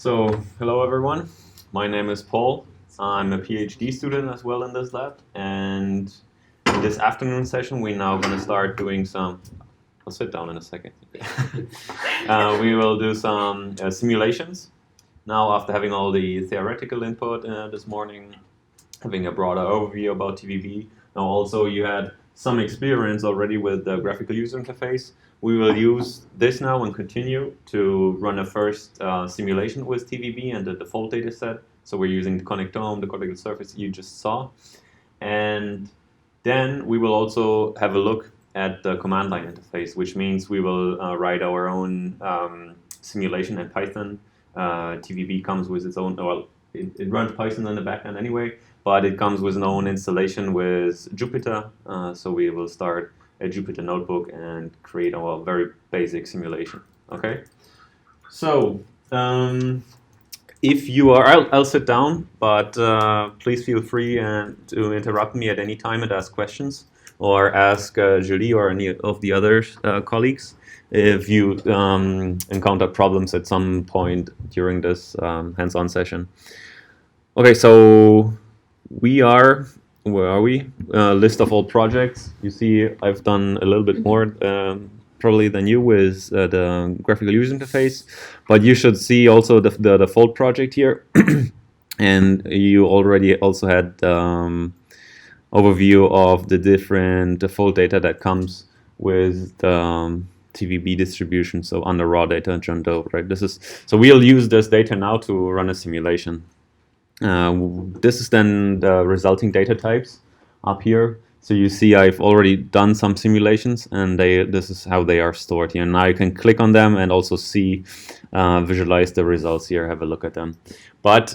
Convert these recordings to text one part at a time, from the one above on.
So, hello everyone. My name is Paul. I'm a PhD student as well in this lab, and in this afternoon session, we're now going to start doing some. I'll sit down in a second. We will do some simulations. Now, after having all the theoretical input this morning, having a broader overview about TVB, now also you had some experience already with the graphical user interface. We will use this now and continue to run a first simulation with TVB and the default data set. So we're using the connectome, the cortical surface you just saw. And then we will also have a look at the command line interface, which means we will write our own simulation in Python. TVB comes with its own, well, it runs Python in the backend anyway, but it comes with its own installation with Jupyter. So we will start a Jupyter notebook and create our very basic simulation. Okay. So if you are, I'll sit down, but please feel free to interrupt me at any time and ask questions, or ask Julie or any of the other colleagues if you encounter problems at some point during this hands-on session. Okay, so we are, where are we? List of all projects. You see I've done a little bit more probably than you with the graphical user interface, but you should see also the default project here. And you already also had overview of the different default data that comes with the TVB distribution, so under raw data and John Doe, right? So we'll use this data now to run a simulation. This is then the resulting data types up here. So you see I've already done some simulations, and this is how they are stored here. Now you can click on them and also see, visualize the results here, have a look at them. But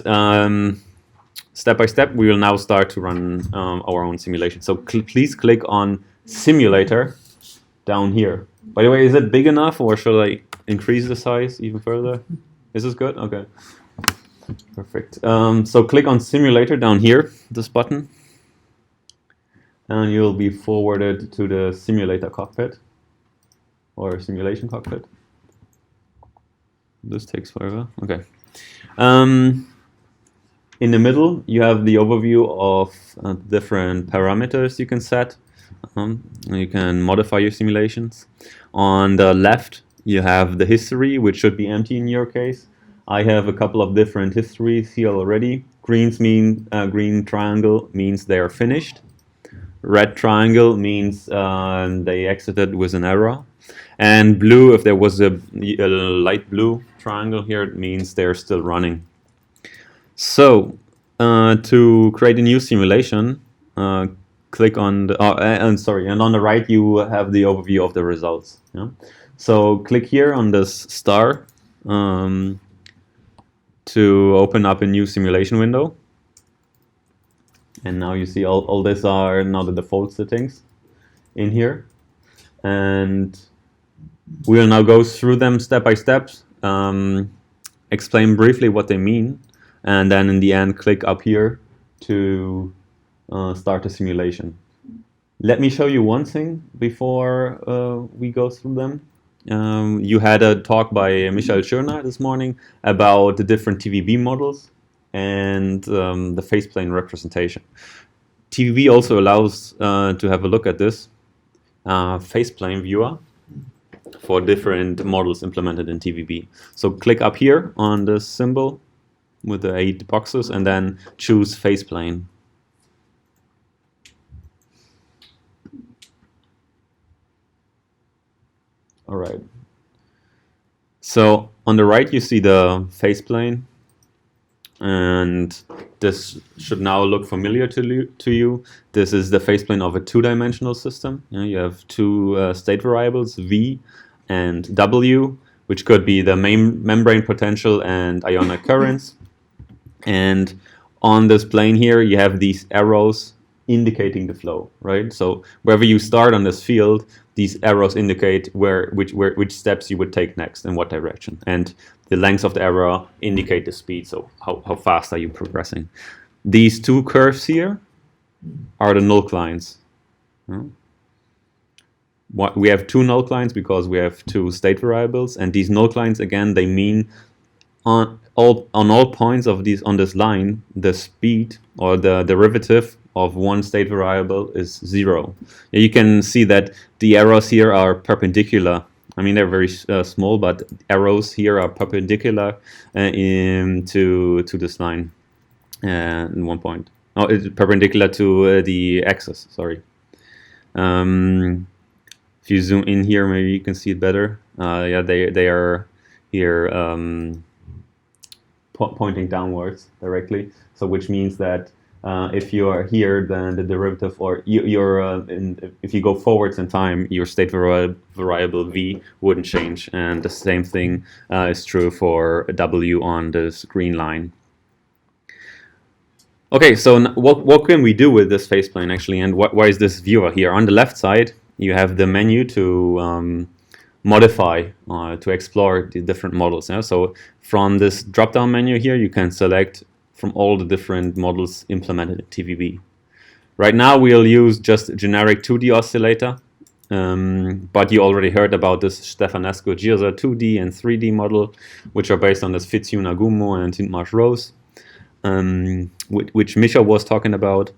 step by step, we will now start to run our own simulation. So please click on Simulator down here. By the way, is it big enough, or should I increase the size even further? Is this good? Okay. Perfect. So click on Simulator down here, this button, and you'll be forwarded to the simulator cockpit or simulation cockpit. This takes forever. Okay. In the middle, you have the overview of different parameters you can set. You can modify your simulations. On the left, you have the history, which should be empty in your case. I have a couple of different histories here already. Green triangle means they are finished. Red triangle means they exited with an error. And blue, if there was a light blue triangle here, it means they're still running. So to create a new simulation, click on the, and on the right you have the overview of the results. Yeah? So click here on this star to open up a new simulation window. And now you see all these are now the default settings in here. And we'll now go through them step by step, explain briefly what they mean, and then in the end click up here to start a simulation. Let me show you one thing before we go through them. You had a talk by Michael Schörner this morning about the different TVB models and the faceplane representation. TVB also allows to have a look at this faceplane viewer for different models implemented in TVB. So click up here on this symbol with the 8 boxes and then choose faceplane. All right. So on the right you see the faceplane, and this should now look familiar to you. This is the faceplane of a 2-dimensional system. You have 2 state variables, V and W, which could be the main membrane potential and ionic currents. And on this plane here, you have these arrows indicating the flow, right? So wherever you start on this field, these arrows indicate which steps you would take next and what direction. And the length of the arrow indicate the speed, so how fast are you progressing. These 2 curves here are the null lines. We have 2 null lines because we have 2 state variables, and these null lines, again, they mean on all points of these on this line, the speed or the derivative of one state variable is 0. You can see that the arrows here are perpendicular. I mean, they're very small, but arrows here are perpendicular to this line in one point. Oh, it's perpendicular to the axis. Sorry. If you zoom in here, maybe you can see it better. Yeah, they are here pointing downwards directly. So, which means that if you are here, then the derivative, or if you go forwards in time, your state variable v wouldn't change, and the same thing is true for W on this green line. Okay, so what can we do with this faceplane actually, and why is this viewer here? On the left side, you have the menu to modify, to explore the different models. Yeah? So from this drop-down menu here, you can select from all the different models implemented in TVB. Right now, we'll use just a generic 2D oscillator, but you already heard about this Stefanescu Girza 2D and 3D model, which are based on this Fitzhugh Nagumo and Tintmarsh Rose, which Misha was talking about.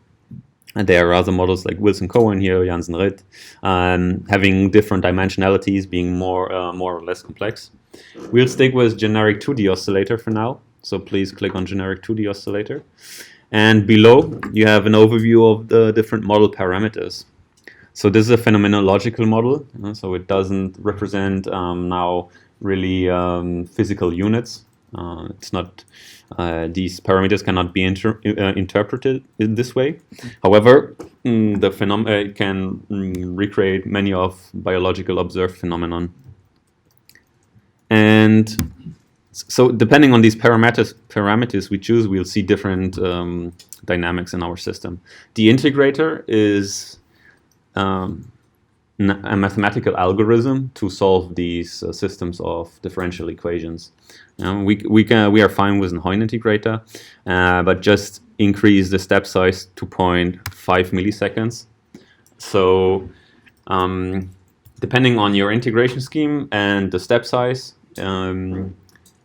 And there are other models like Wilson-Cohen here, Janssen-Ritt, having different dimensionalities, being more or less complex. We'll stick with generic 2D oscillator for now. So please click on generic 2D oscillator. And below, you have an overview of the different model parameters. So this is a phenomenological model. So it doesn't represent now really physical units. It's not. These parameters cannot be interpreted in this way. However, the phenomena can recreate many of biological observed phenomenon. And so, depending on these parameters we choose, we'll see different dynamics in our system. The integrator is a mathematical algorithm to solve these systems of differential equations. We are fine with a Hoyne integrator, but just increase the step size to 0.5 milliseconds. So depending on your integration scheme and the step size,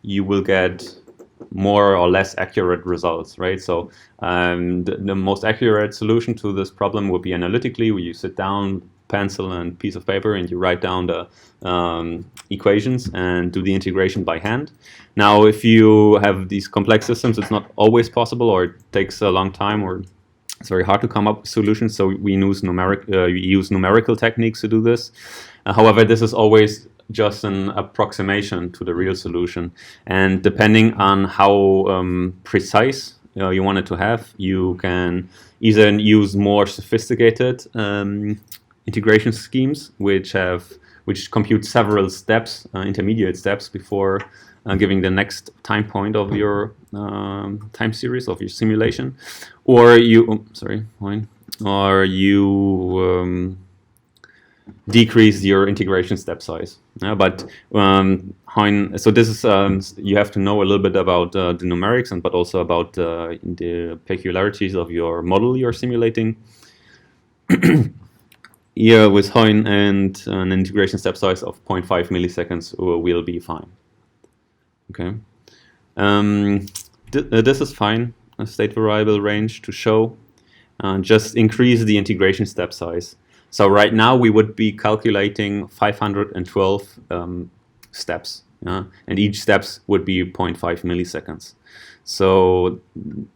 you will get more or less accurate results, right? So the most accurate solution to this problem would be analytically, where you sit down, pencil and piece of paper, and you write down the equations and do the integration by hand. Now, if you have these complex systems, it's not always possible, or it takes a long time, or it's very hard to come up with solutions. So we use numerical techniques to do this. However, this is always just an approximation to the real solution. And depending on how precise you want it to have, you can either use more sophisticated integration schemes, which compute several steps, intermediate steps, before giving the next time point of your time series of your simulation, or you decrease your integration step size. But so this is you have to know a little bit about the numerics, but also about the peculiarities of your model you're simulating. Yeah, with Hoyne and an integration step size of 0.5 milliseconds will be fine. Okay, this is fine. A state variable range to show. Just increase the integration step size. So right now we would be calculating 512 steps, and each steps would be 0.5 milliseconds. So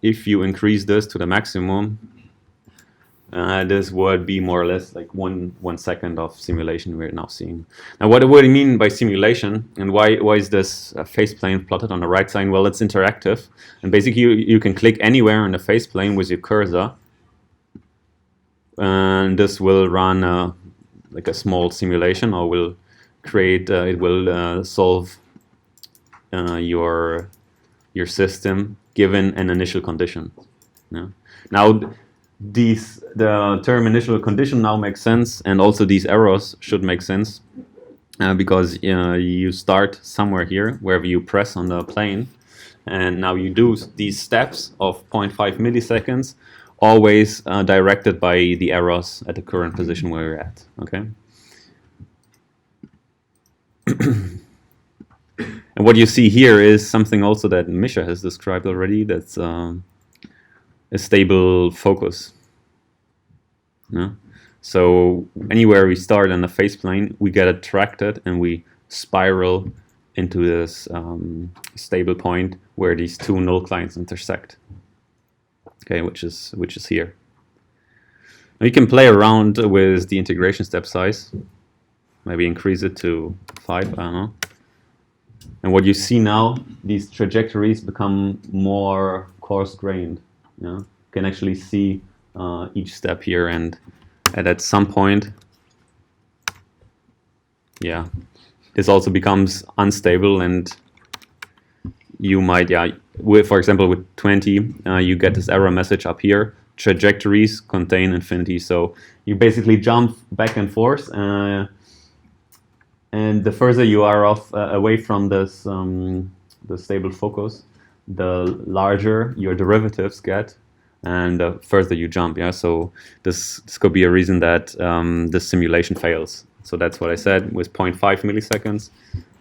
if you increase this to the maximum, this would be more or less like one second of simulation we're now seeing. Now, what do we mean by simulation, and why is this faceplane plotted on the right side? Well, it's interactive, and basically you can click anywhere on the faceplane with your cursor, and this will run like a small simulation, or will create. It will solve your system given an initial condition. Yeah. Now, the term initial condition now makes sense, and also these arrows should make sense because you start somewhere here, wherever you press on the plane, and now you do these steps of 0.5 milliseconds, always directed by the arrows at the current position where you're at. Okay. And what you see here is something also that Misha has described already. That's a stable focus. Yeah? So anywhere we start on the phase plane, we get attracted and we spiral into this stable point where these two null clines intersect. Okay, which is here. Now you can play around with the integration step size. Maybe increase it to 5, I don't know. And what you see now, these trajectories become more coarse-grained. You can actually see each step here, and at some point, yeah, this also becomes unstable, and you might, for example, with 20, you get this error message up here. Trajectories contain infinity, so you basically jump back and forth, and the further you are away from this the stable focus, the larger your derivatives get, and the further you jump. Yeah, so this could be a reason that the simulation fails. So that's what I said. With 0.5 milliseconds,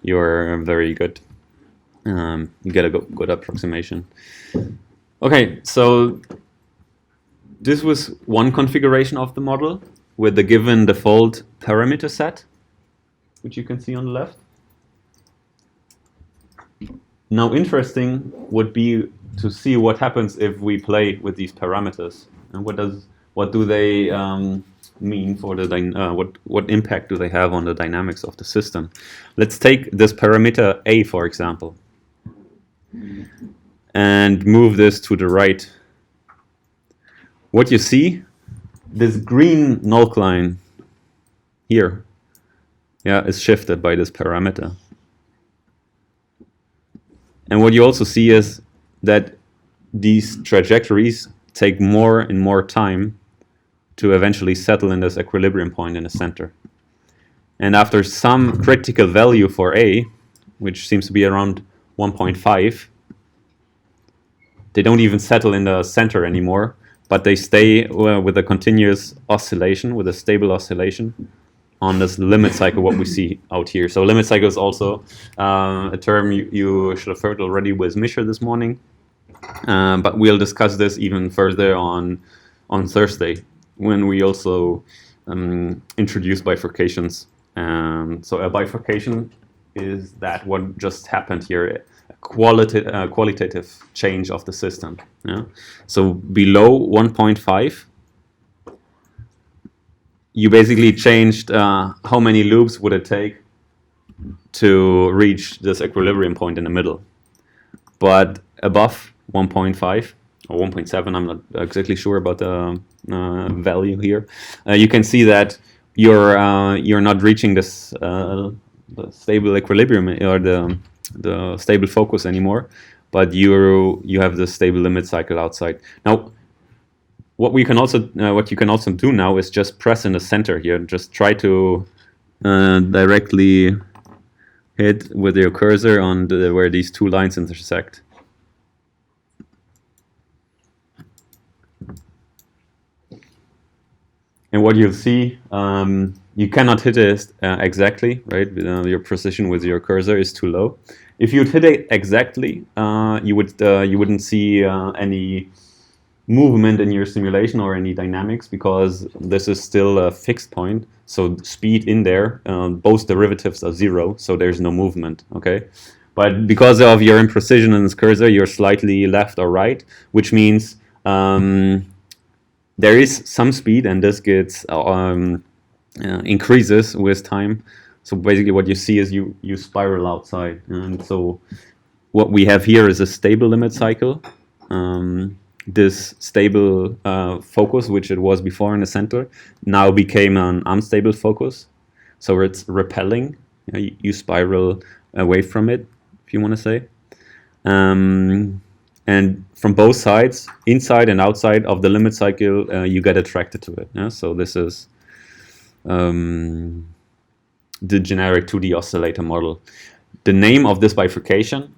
you're very good. You get a good approximation. Okay, so this was one configuration of the model with the given default parameter set, which you can see on the left. Now, interesting would be to see what happens if we play with these parameters, and what do they mean for the what impact do they have on the dynamics of the system. Let's take this parameter A, for example, and move this to the right. What you see, this green null cline here, is shifted by this parameter. And what you also see is that these trajectories take more and more time to eventually settle in this equilibrium point in the center. And after some critical value for A, which seems to be around 1.5, they don't even settle in the center anymore, but they stay with a continuous oscillation, with a stable oscillation on this limit cycle, what we see out here. So limit cycle is also a term you should have heard already with Misha this morning, but we'll discuss this even further on Thursday when we also introduce bifurcations. So a bifurcation is that what just happened here, a qualitative change of the system. Yeah? So below 1.5, you basically changed how many loops would it take to reach this equilibrium point in the middle. But above 1.5 or 1.7, I'm not exactly sure about the value here. You can see that you're not reaching this the stable equilibrium or the stable focus anymore, but you have the stable limit cycle outside. Now, what you can also do now is just press in the center here. Just try to directly hit with your cursor on where these two lines intersect. And what you'll see, you cannot hit it exactly, right? Your precision with your cursor is too low. If you'd hit it exactly, you wouldn't see any movement in your simulation or any dynamics, because this is still a fixed point. So speed in there, both derivatives are 0, so there's no movement. Okay, but because of your imprecision in this cursor, you're slightly left or right, which means there is some speed, and this gets increases with time. So basically, what you see is you spiral outside, and so what we have here is a stable limit cycle. This stable focus, which it was before in the center, now became an unstable focus. So it's repelling. You spiral away from it, if you want to say. And from both sides, inside and outside of the limit cycle, you get attracted to it. Yeah? So this is the generic 2D oscillator model. The name of this bifurcation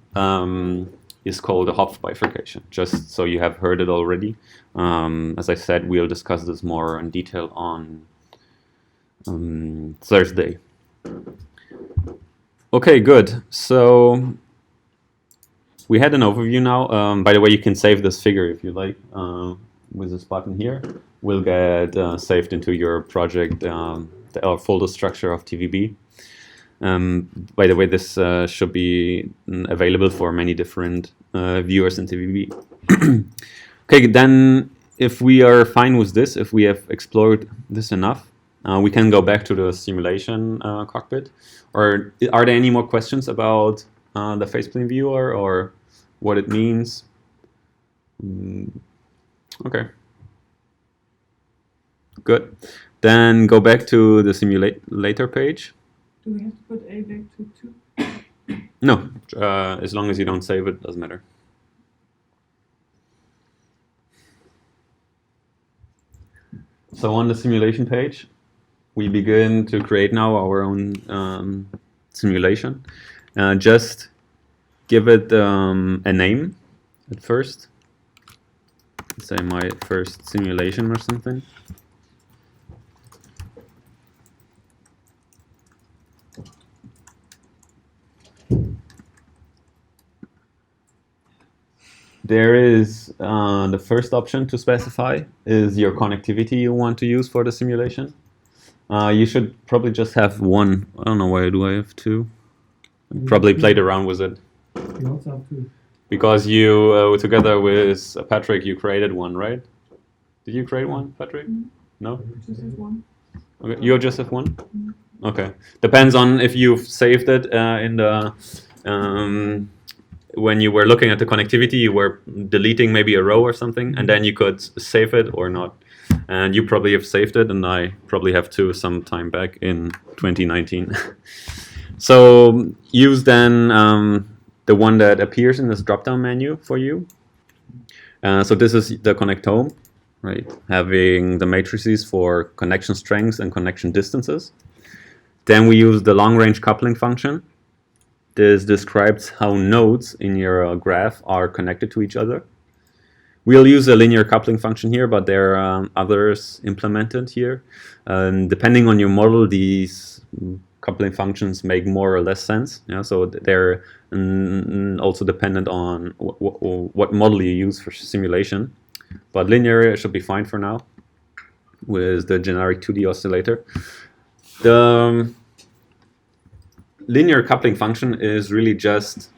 is called the Hopf Bifurcation, just so you have heard it already. As I said, we'll discuss this more in detail on Thursday. Okay, good. So we had an overview now. By the way, you can save this figure if you like with this button here. Will get saved into your project, our folder structure of TVB. By the way, this should be available for many different viewers in TVB. Okay, then if we are fine with this, if we have explored this enough, we can go back to the simulation cockpit. Or are there any more questions about the faceplane viewer or what it means? Okay. Good. Then go back to the simulator page. Do we have to put A back to 2? No, as long as you don't save it, doesn't matter. So on the simulation page, we begin to create now our own simulation. Just give it a name at first. Let's say my first simulation or something. There is the first option to specify is your connectivity you want to use for the simulation. You should probably just have one. I don't know why do I have two. Probably played around with it. You also have two. Because you, together with Patrick, you created one, right? Did you create one, Patrick? No? Just have one. Okay. You just have one? Okay. Depends on if you've saved it in the... when you were looking at the connectivity, you were deleting maybe a row or something, and then you could save it or not. And you probably have saved it, and I probably have too some time back in 2019. So use then the one that appears in this drop-down menu for you. So this is the connect home, right? Having the matrices for connection strengths and connection distances. Then we use the long-range coupling function. This describes how nodes in your graph are connected to each other. We'll use a linear coupling function here, but there are others implemented here. Depending on your model, these coupling functions make more or less sense. Yeah, so they're also dependent on what model you use for simulation. But linear should be fine for now with the generic 2D oscillator. The linear coupling function is really just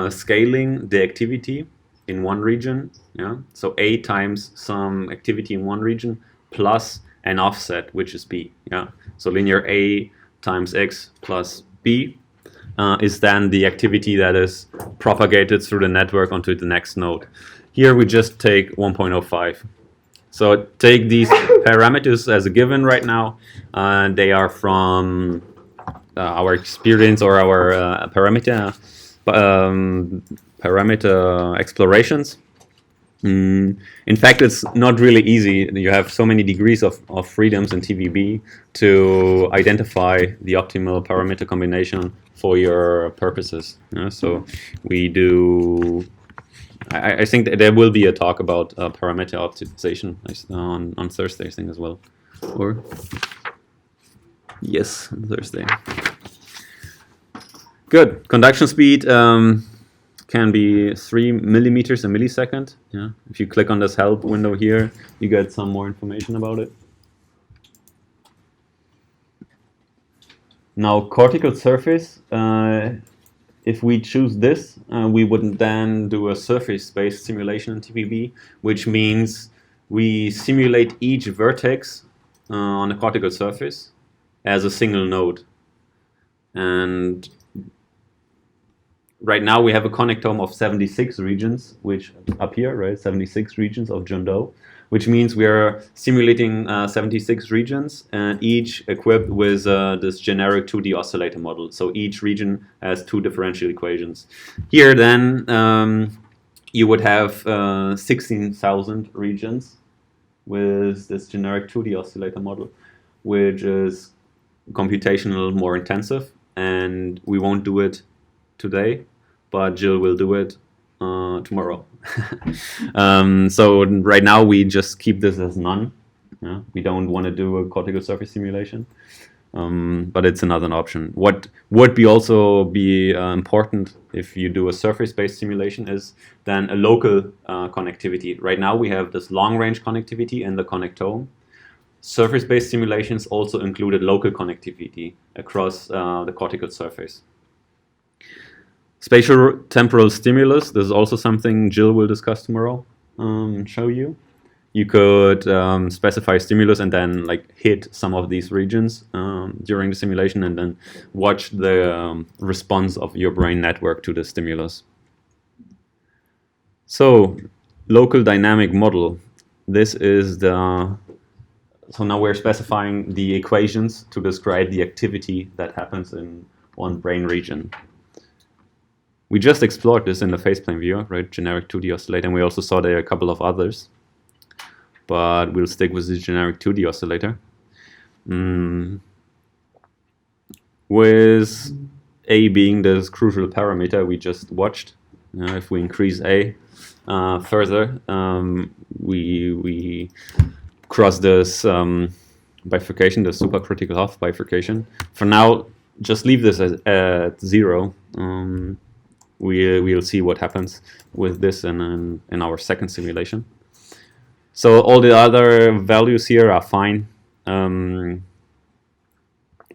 scaling the activity in one region. Yeah? So A times some activity in one region plus an offset, which is B. Yeah? So linear A times X plus B is then the activity that is propagated through the network onto the next node. Here we just take 1.05. So take these parameters as a given right now. They are from our experience or our parameter explorations. In fact, it's not really easy. You have so many degrees of freedoms in TVB to identify the optimal parameter combination for your purposes. So we do. I think that there will be a talk about parameter optimization on Thursday, I think, as well. Or yes, on Thursday. Good. Conduction speed can be 3 millimeters a millisecond. Yeah. If you click on this help window here, you get some more information about it. Now, cortical surface. If we choose this, we would then do a surface-based simulation in TVB, which means we simulate each vertex on a cortical surface as a single node. And right now we have a connectome of 76 regions, which appear, right? 76 regions of John Doe, which means we are simulating 76 regions, and each equipped with this generic 2D oscillator model. So each region has two differential equations. Here then you would have 16,000 regions with this generic 2D oscillator model, which is computational more intensive, and we won't do it today, but Jill will do it tomorrow. So right now we just keep this as none. Yeah? We don't want to do a cortical surface simulation. but it's another option. What would be important if you do a surface-based simulation is then a local connectivity. Right now we have this long-range connectivity in the connectome. Surface-based simulations also included local connectivity across the cortical surface. Spatial temporal stimulus, this is also something Jill will discuss tomorrow, show you. You could specify stimulus and then like hit some of these regions during the simulation and then watch the response of your brain network to the stimulus. So, local dynamic model. This is the... So now we're specifying the equations to describe the activity that happens in one brain region. We just explored this in the faceplane viewer, right? Generic 2D oscillator, and we also saw there a couple of others. But we'll stick with the generic 2D oscillator. With A being the crucial parameter we just watched, if we increase A further, we cross this bifurcation, the supercritical Hopf bifurcation. For now, just leave this at 0. We'll see what happens with this in our second simulation. So all the other values here are fine.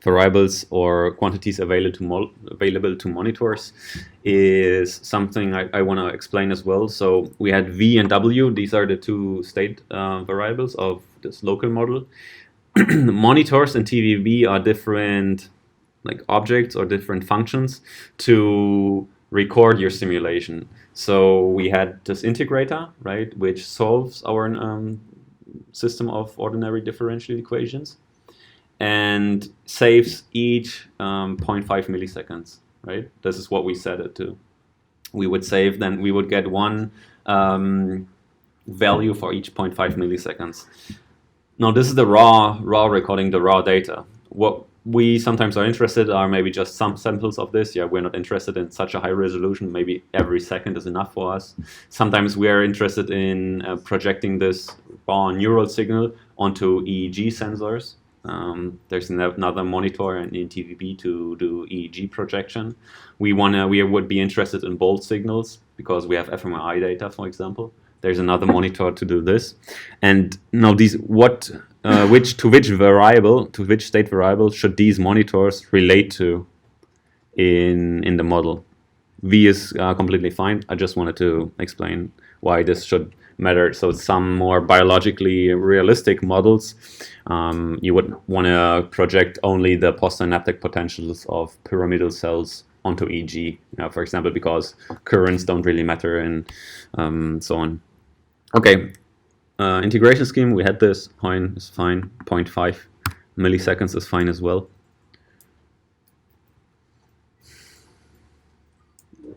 Variables or quantities available to monitors is something I want to explain as well. So we had V and W. These are the two state variables of this local model. Monitors and TVB are different like objects or different functions to record your simulation. So we had this integrator, right, which solves our system of ordinary differential equations and saves each 0.5 milliseconds, right? This is what we set it to. We would save, then we would get one value for each 0.5 milliseconds. Now this is the raw recording, the raw data. What we sometimes are interested are maybe just some samples of this. Yeah, we're not interested in such a high resolution. Maybe every second is enough for us. Sometimes we are interested in projecting this raw neural signal onto EEG sensors. There's another monitor in TVB to do EEG projection. We would be interested in bold signals because we have fMRI data, for example. There's another monitor to do this. And now which state variable should these monitors relate to in the model? V is completely fine. I just wanted to explain why this should matter. So some more biologically realistic models, you would want to project only the postsynaptic potentials of pyramidal cells onto EEG, for example, because currents don't really matter and so on. Okay, integration scheme, we had this, point is fine, 0.5 milliseconds is fine as well.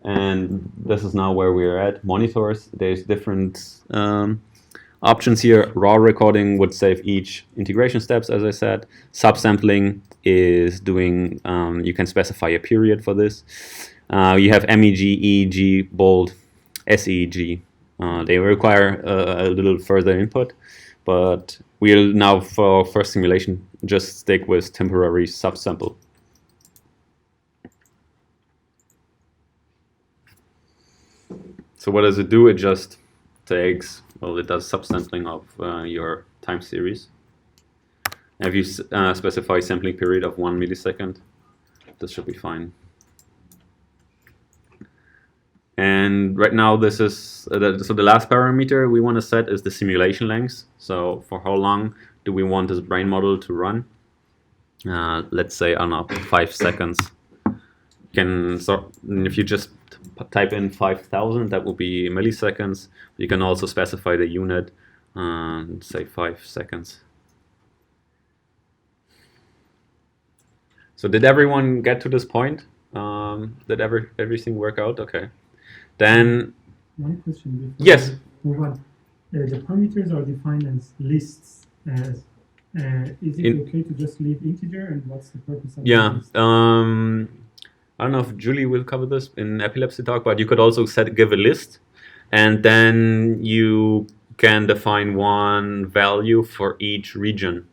And this is now where we're at. Monitors, there's different options here. Raw recording would save each integration steps, as I said. Subsampling is doing, you can specify a period for this. You have MEG, EEG, bold, SEEG. They require a little further input, but we'll now, for first simulation, just stick with temporary subsample. So what does it do? It just takes, well, it does subsampling of your time series. And if you specify sampling period of 1 millisecond, this should be fine. And right now, this is so the last parameter we want to set is the simulation length. So for how long do we want this brain model to run? Let's say, I don't know, 5 seconds. If you just type in 5,000, that will be milliseconds. You can also specify the unit, say 5 seconds. So did everyone get to this point? Did everything work out? Okay. Then, one question. Yes. The parameters are defined as lists. Is it okay to just leave integer, and what's the purpose of yeah. list? I don't know if Julie will cover this in epilepsy talk, but you could also give a list, and then you can define one value for each region,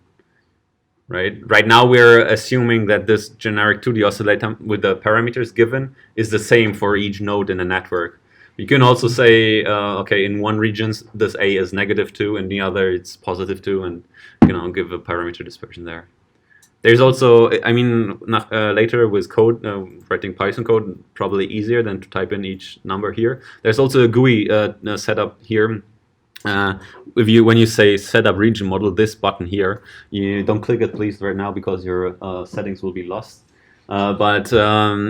right? Right now we're assuming that this generic 2D oscillator with the parameters given is the same for each node in a network. You can also say, okay, in one region this A is -2, in the other it's +2, and give a parameter dispersion there. There's also, I mean, later with code, writing Python code, probably easier than to type in each number here. There's also a GUI setup here. When you say setup region model, this button here, you don't click it please right now because your settings will be lost. But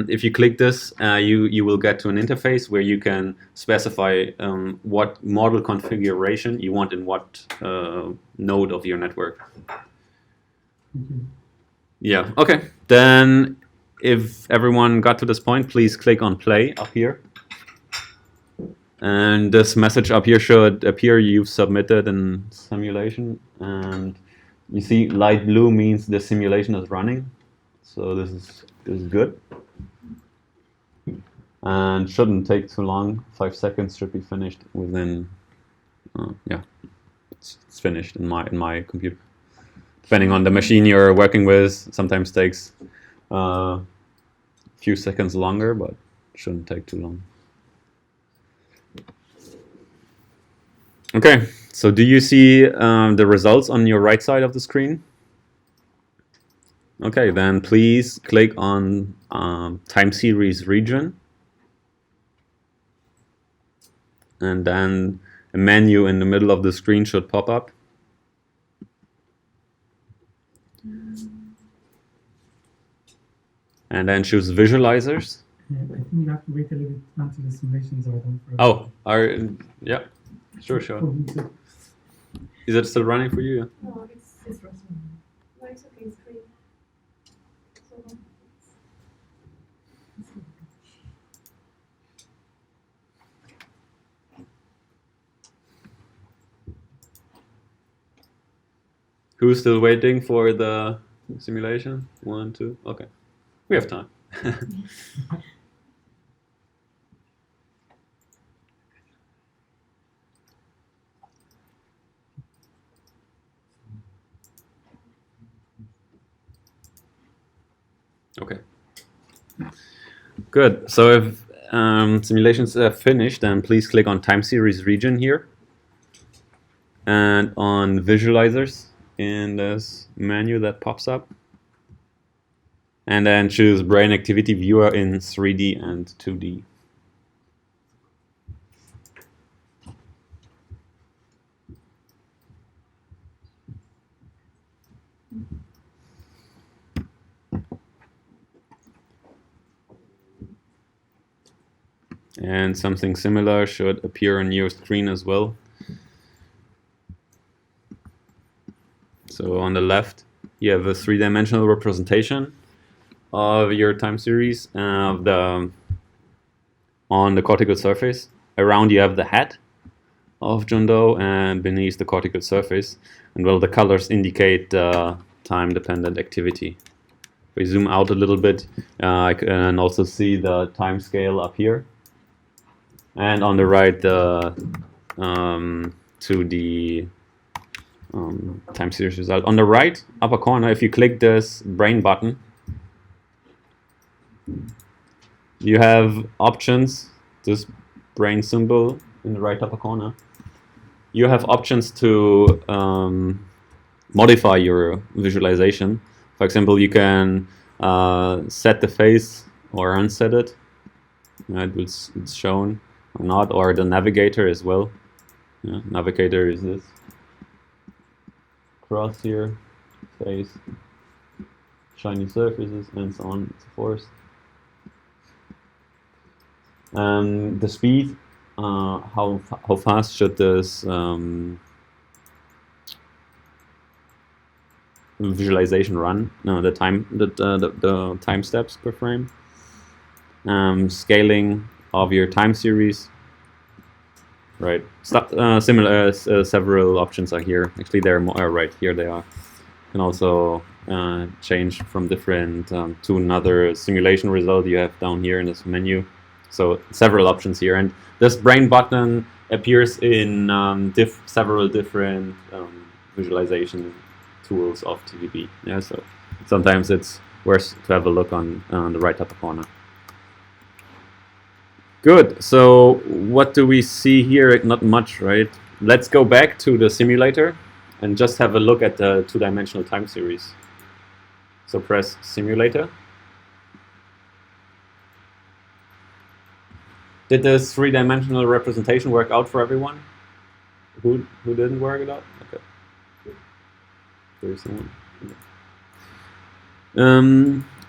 if you click this, you will get to an interface where you can specify what model configuration you want in what node of your network. Yeah, okay. Then if everyone got to this point, please click on play up here. And this message up here should appear. You've submitted in simulation. And you see light blue means the simulation is running. So this is good. And shouldn't take too long. 5 seconds should be finished within, yeah, it's finished in my computer. Depending on the machine you're working with, sometimes takes a few seconds longer, but shouldn't take too long. Okay, so do you see the results on your right side of the screen? Okay, then please click on time series region. And then a menu in the middle of the screen should pop up. And then choose visualizers. I think you have to wait a little bit until the simulations are done. Oh, yeah, sure. Is it still running for you? No, it's running. No, it's okay, it's free. So, Who's still waiting for the simulation? 1, 2, okay. We have time. Okay. Good. So if simulations are finished, then please click on time series region here and on visualizers in this menu that pops up. And then choose Brain Activity Viewer in 3D and 2D. And something similar should appear on your screen as well. So on the left, you have a 3-dimensional representation of your time series on the cortical surface. Around you have the head of John Doe, and beneath the cortical surface, and well, the colors indicate time-dependent activity. If we zoom out a little bit, I can also see the time scale up here, and on the right the 2D time series result. On the right upper corner, if you click this brain button, you have options, this brain symbol in the right upper corner. You have options to modify your visualization. For example, you can set the face or unset it. It's shown or not, or the navigator as well. Yeah, navigator is this. Cross here, face, shiny surfaces, and so on and so forth. The speed, how fast should this visualization run? No, the time steps per frame. Scaling of your time series. Right. Similar. Several options are here. Actually, they're more right here. They are. You can also change from different to another simulation result you have down here in this menu. So several options here, and this brain button appears in several different visualization tools of TVB. Yeah, so sometimes it's worth to have a look on the right upper corner. Good. So what do we see here? Not much, right? Let's go back to the simulator and just have a look at the two-dimensional time series. So press simulator. Did this three-dimensional representation work out for everyone? Who didn't work it out? Okay. There's someone.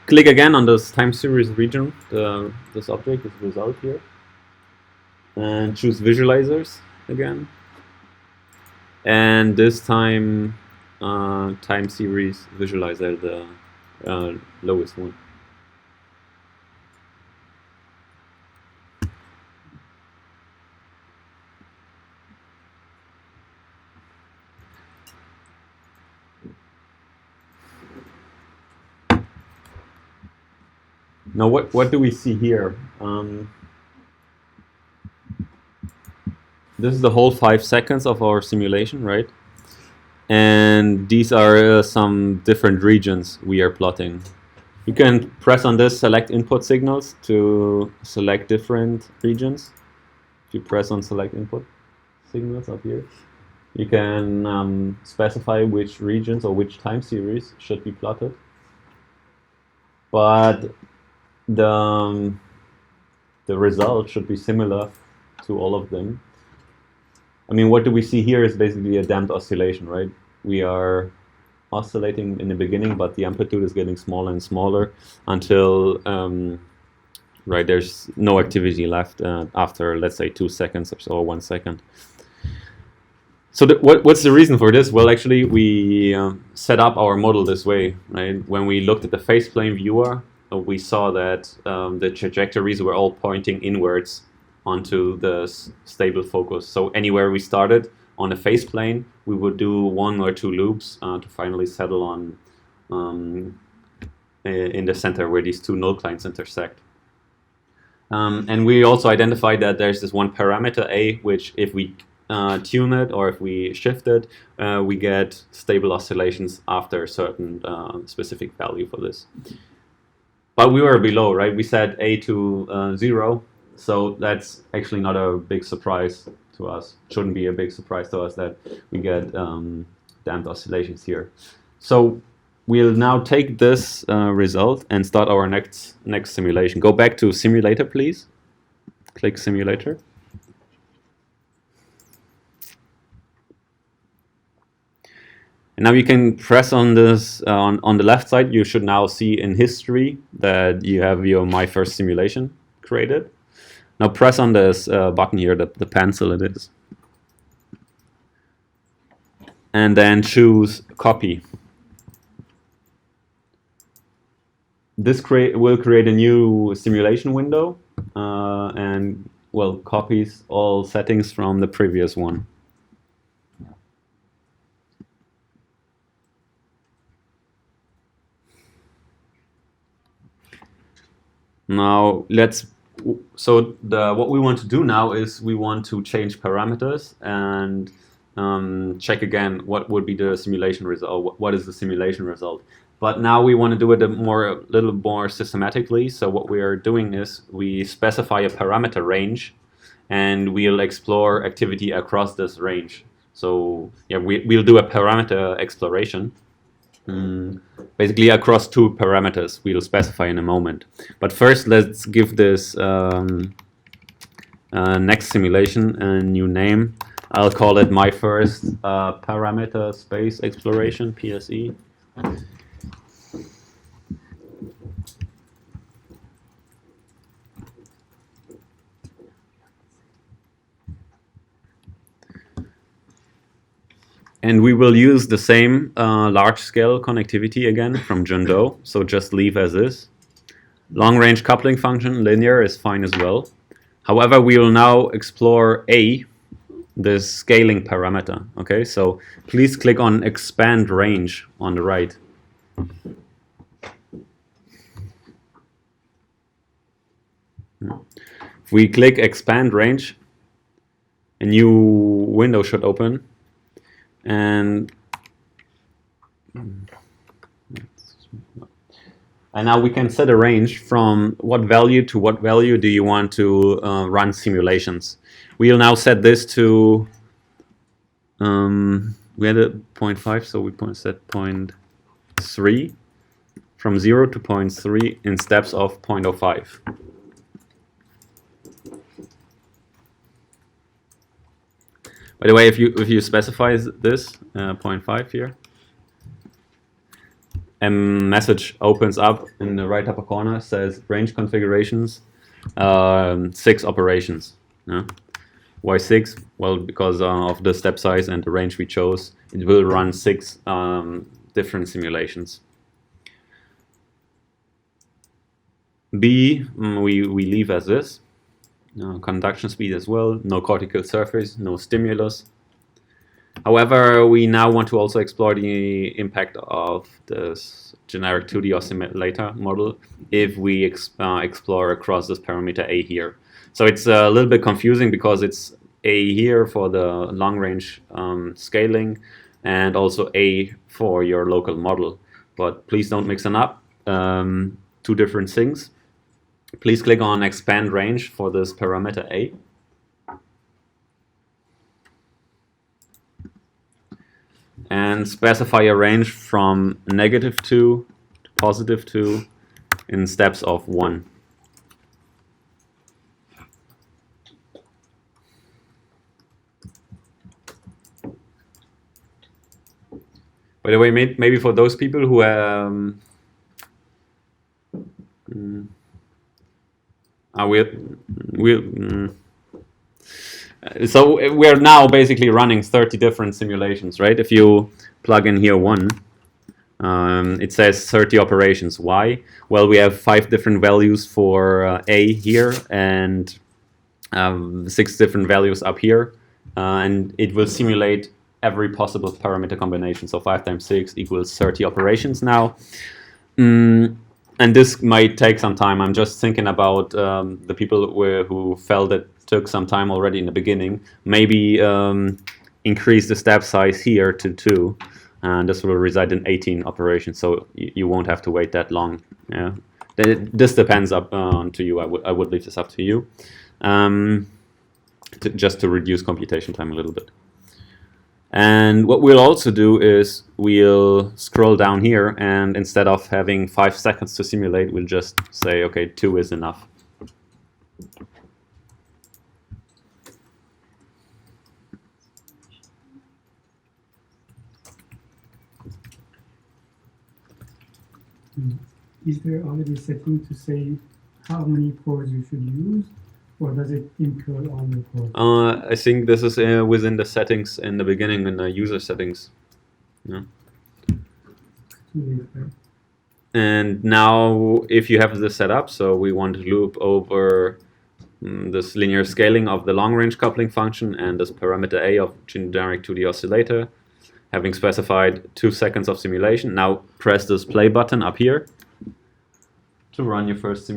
Click again on this time series region, this object, this result here, and choose visualizers again. And this time, time series visualizer, the lowest one. Now, what do we see here? This is the whole 5 seconds of our simulation, right? And these are some different regions we are plotting. You can press on this, select input signals to select different regions. If you press on select input signals up here, you can specify which regions or which time series should be plotted. But the result should be similar to all of them. I mean, what do we see here is basically a damped oscillation, right? We are oscillating in the beginning, but the amplitude is getting smaller and smaller until, right, there's no activity left after, let's say, 2 seconds or so, or 1 second. So what's the reason for this? Well, actually, we set up our model this way, right? When we looked at the faceplane viewer, we saw that the trajectories were all pointing inwards onto the stable focus. So anywhere we started on a faceplane, we would do 1 or 2 loops to finally settle on in the center where these 2 null clines intersect. And we also identified that there's this one parameter A, which if we tune it or if we shift it, we get stable oscillations after a certain specific value for this. But we were below, right? We set A to 0, so that's actually not a big surprise to us. Shouldn't be a big surprise to us that we get damped oscillations here. So we'll now take this result and start our next simulation. Go back to simulator, please. Click simulator. And now you can press on this on the left side. You should now see in history that you have your My First Simulation created. Now press on this button here, the pencil it is. And then choose copy. This will create a new simulation window and, well, copies all settings from the previous one. Now what we want to do now is we want to change parameters and check again what would be the simulation result. What is the simulation result? But now we want to do it a little more systematically. So what we are doing is we specify a parameter range, and we'll explore activity across this range. So yeah, we'll do a parameter exploration. Basically across 2 parameters we'll specify in a moment. But first let's give this next simulation a new name. I'll call it My First Parameter Space Exploration, PSE. And we will use the same large-scale connectivity again from Jundoe, so just leave as is. Long-range coupling function, linear, is fine as well. However, we will now explore A, this scaling parameter. Okay, so please click on Expand Range on the right. If we click Expand Range, a new window should open. And And now we can set a range from what value to what value do you want to run simulations. We'll now set this to, we had a 0.5, so we set 0.3, from 0 to 0.3 in steps of 0.05. By the way, if you specify this 0.5 here, a message opens up in the right upper corner, says range configurations, 6 operations. Yeah? Why 6? Well, because of the step size and the range we chose, it will run 6 different simulations. B, we leave as this. Conduction speed as well, no cortical surface, no stimulus. However, we now want to also explore the impact of this generic 2D oscillator model if we explore across this parameter A here. So it's a little bit confusing because it's A here for the long-range scaling and also A for your local model. But please don't mix them up. 2 different things. Please click on Expand Range for this parameter A. And specify a range from -2 to +2 in steps of 1. By the way, maybe for those people who so we're now basically running 30 different simulations, right? If you plug in here 1, it says 30 operations. Why? Well, we have 5 different values for A here and 6 different values up here. And it will simulate every possible parameter combination. So 5 times 6 equals 30 operations now. And this might take some time. I'm just thinking about the people who felt it took some time already in the beginning. Maybe increase the step size here to 2, and this will result in 18 operations. So you won't have to wait that long. Yeah, this depends up to you. I would leave this up to you, just to reduce computation time a little bit. And what we'll also do is we'll scroll down here, and instead of having 5 seconds to simulate, we'll just say, okay, 2 is enough. Is there already a setting to say how many cores you should use? Or does it include all the cores? I think this is within the settings in the beginning, in the user settings. Yeah. And now, if you have this set up, so we want to loop over this linear scaling of the long-range coupling function and this parameter A of generic 2D oscillator, having specified 2 seconds of simulation. Now press this play button up here to run your first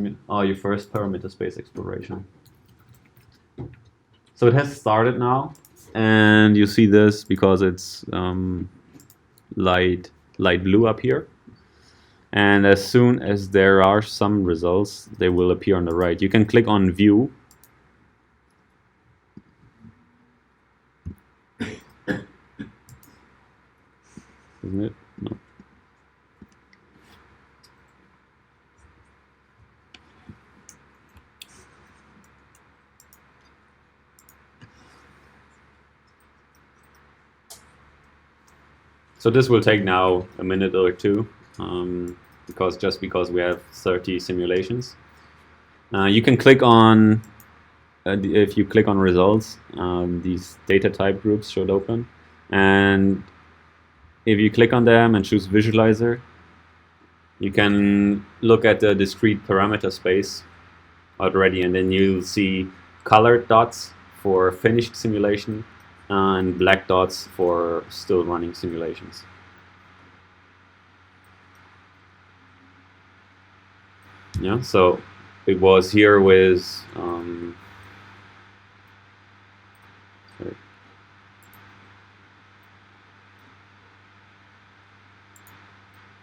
parameter space exploration. So it has started now, and you see this because it's light blue up here. And as soon as there are some results, they will appear on the right. You can click on View. Isn't it? No. So this will take now a minute or 2, because we have 30 simulations. You can click on, if you click on results, these data type groups should open. And if you click on them and choose visualizer, you can look at the discrete parameter space already, and then you'll see colored dots for finished simulation and black dots for still running simulations. Yeah, so it was here with sorry.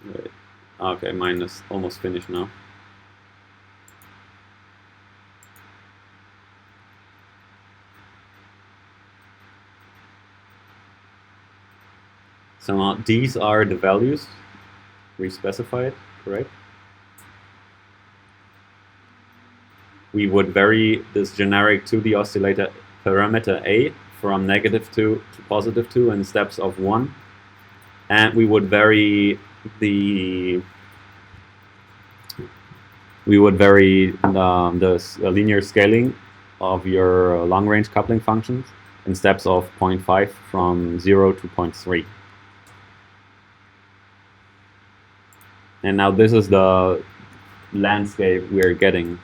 Wait. Okay, mine is almost finished now. So now these are the values we specified, correct? We would vary this generic 2D oscillator parameter A from -2 to +2 in steps of 1. And we would vary the linear scaling of your long-range coupling functions in steps of 0.5 from 0 to 0.3. And now this is the landscape we're getting.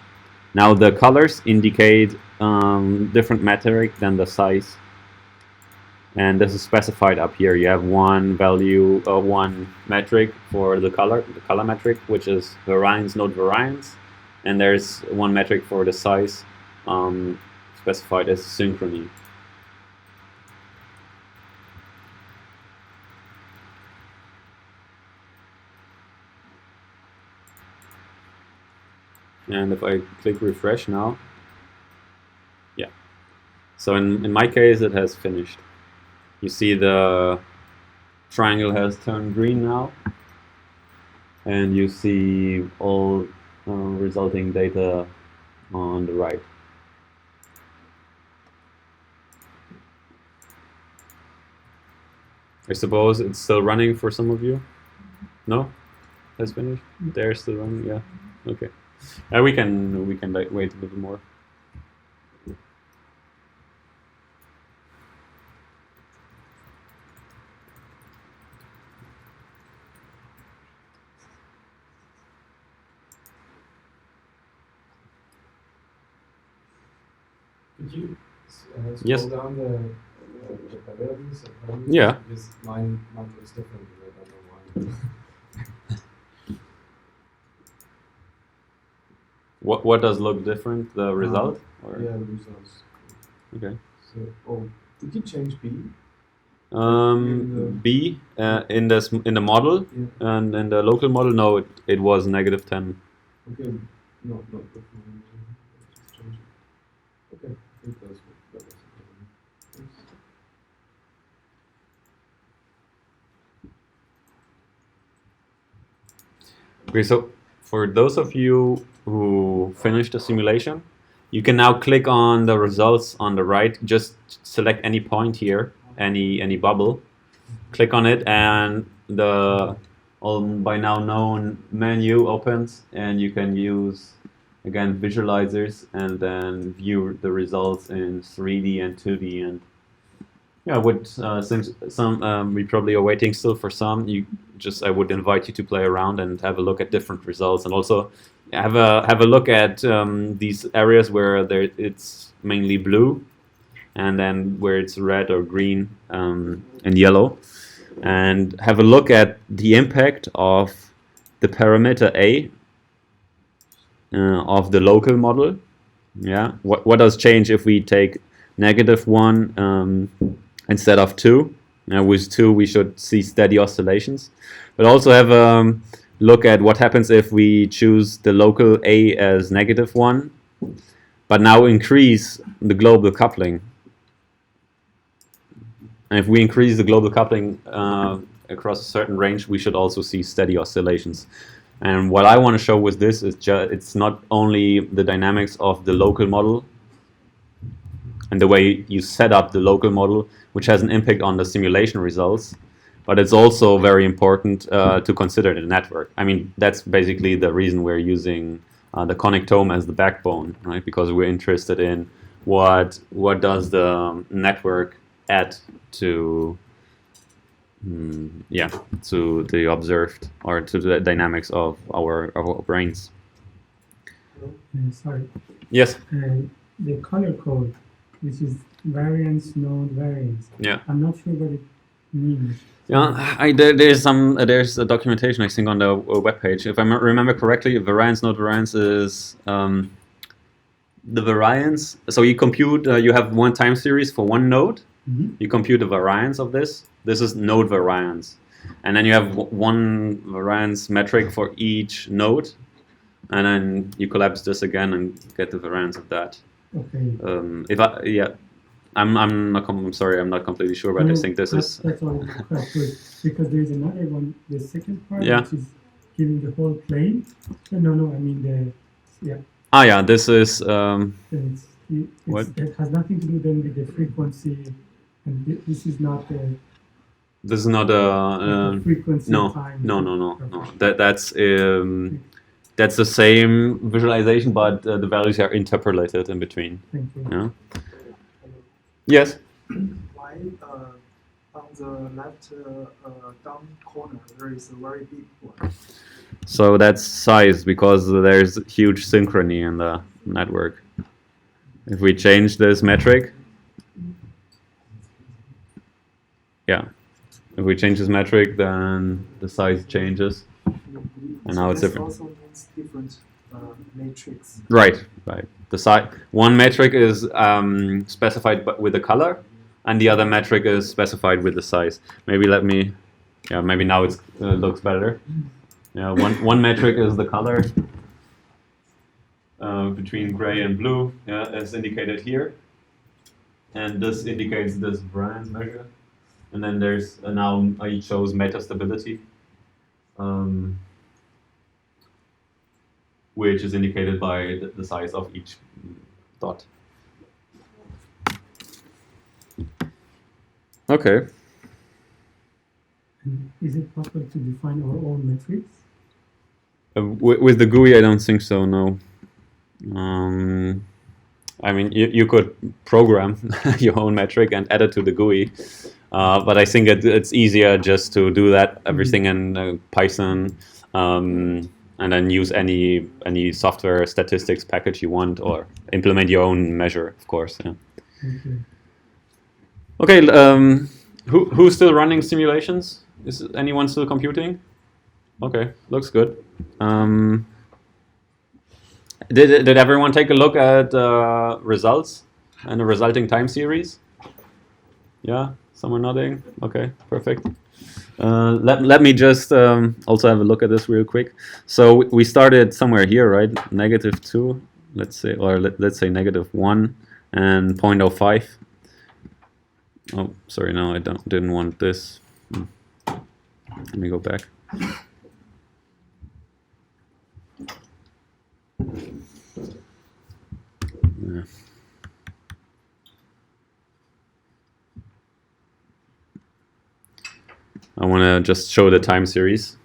Now the colors indicate different metric than the size. And this is specified up here. You have one value, one metric for the color metric, which is variance, node variance. And there's one metric for the size, specified as synchrony. And if I click refresh now, yeah. So in my case, it has finished. You see the triangle has turned green now, and you see all resulting data on the right. I suppose it's still running for some of you? No? Has finished? They're still running? Yeah. Okay. We can wait a little more. Could you scroll Yes. down the values? Yeah. Because mine looks different. I don't know why. What does look different? The result? Or? Yeah, the results. Okay. So, did you change B? B in the model, Yeah. and in the local model, no, it was -10. Okay, no, just change it. Okay, I think that was it. Thanks. Okay, so for those of you who finished the simulation, you can now click on the results on the right. Just select any point here, any bubble. Click on it, and the by now known menu opens, and you can use again visualizers and then view the results in 3D and 2D. And yeah, since we probably are waiting still for some, I would invite you to play around and have a look at different results, and also have a look at these areas where it's mainly blue, and then where it's red or green and yellow, and have a look at the impact of the parameter A of the local model. Yeah, what does change if we take -1 instead of 2? With 2 we should see steady oscillations, but also have a look at what happens if we choose the local A as -1, but now increase the global coupling. And if we increase the global coupling across a certain range, we should also see steady oscillations. And what I want to show with this is it's not only the dynamics of the local model and the way you set up the local model, which has an impact on the simulation results, but it's also very important to consider the network. I mean, that's basically the reason we're using the connectome as the backbone, right? Because we're interested in what does the network add to to the observed, or to the dynamics of our brains. Sorry. Yes. The color code, which is variance, node variance. Yeah. I'm not sure what it means. Yeah, there's a documentation, I think, on the webpage. If I remember correctly, variance, node variance is the variance. So you compute. You have one time series for one node. Mm-hmm. You compute the variance of this. This is node variance. And then you have one variance metric for each node, and then you collapse this again and get the variance of that. Okay. I'm sorry, I'm not completely sure, but I think this is. That's all quite good, because there is another one, the second part, Yeah. which is giving the whole plane. No, I mean This is. What? It has nothing to do then with the frequency, and this is not the This is not a. frequency No. time. No. That's the same visualization, but the values are interpolated in between. Thank you. Yeah. Yes. Why on the left down corner there is a very big one? So that's size, because there's huge synchrony in the network. If we change this metric, if we change this metric, then the size changes, and now it's This different. also means different matrix. Right. The size. One metric is specified with the color, and the other metric is specified with the size. Maybe maybe now it looks better. Yeah. One metric is the color between gray and blue, as indicated here, and this indicates this variance measure. And then there's now it shows metastability, which is indicated by the size of each dot. Okay. And is it possible to define our own metrics? With the GUI, I don't think so. No. I mean, you could program your own metric and add it to the GUI, but I think it's easier just to do that everything in Python, and then use any software statistics package you want, or implement your own measure, of course. Yeah. Okay. Who's still running simulations? Is anyone still computing? Okay, looks good. Did everyone take a look at results and the resulting time series? Yeah, someone nodding. Okay, perfect. Let me just also have a look at this real quick. So we started somewhere here, right? -2, let's say, or let's say -1 and 0.05. Oh, sorry, no, I didn't want this. Let me go back. Yeah. I want to just show the time series.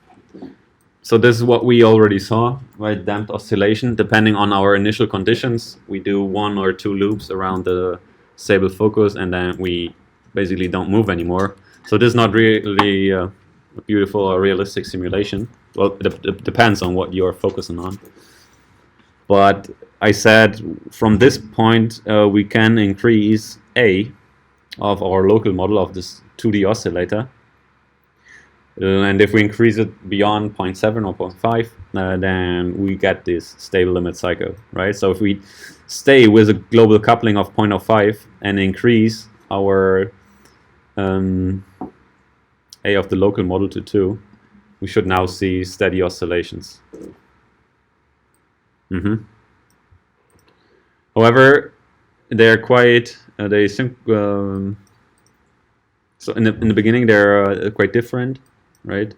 So this is what we already saw, right? Damped oscillation. Depending on our initial conditions, we do 1 or 2 loops around the stable focus, and then we basically don't move anymore. So this is not really a beautiful or realistic simulation. Well, it depends on what you're focusing on. But I said from this point, we can increase A of our local model of this 2D oscillator. And if we increase it beyond 0.7 or 0.5, then we get this stable limit cycle, right? So if we stay with a global coupling of 0.05 and increase our A of the local model to 2, we should now see steady oscillations. However, they're quite so in the beginning they're quite different, right?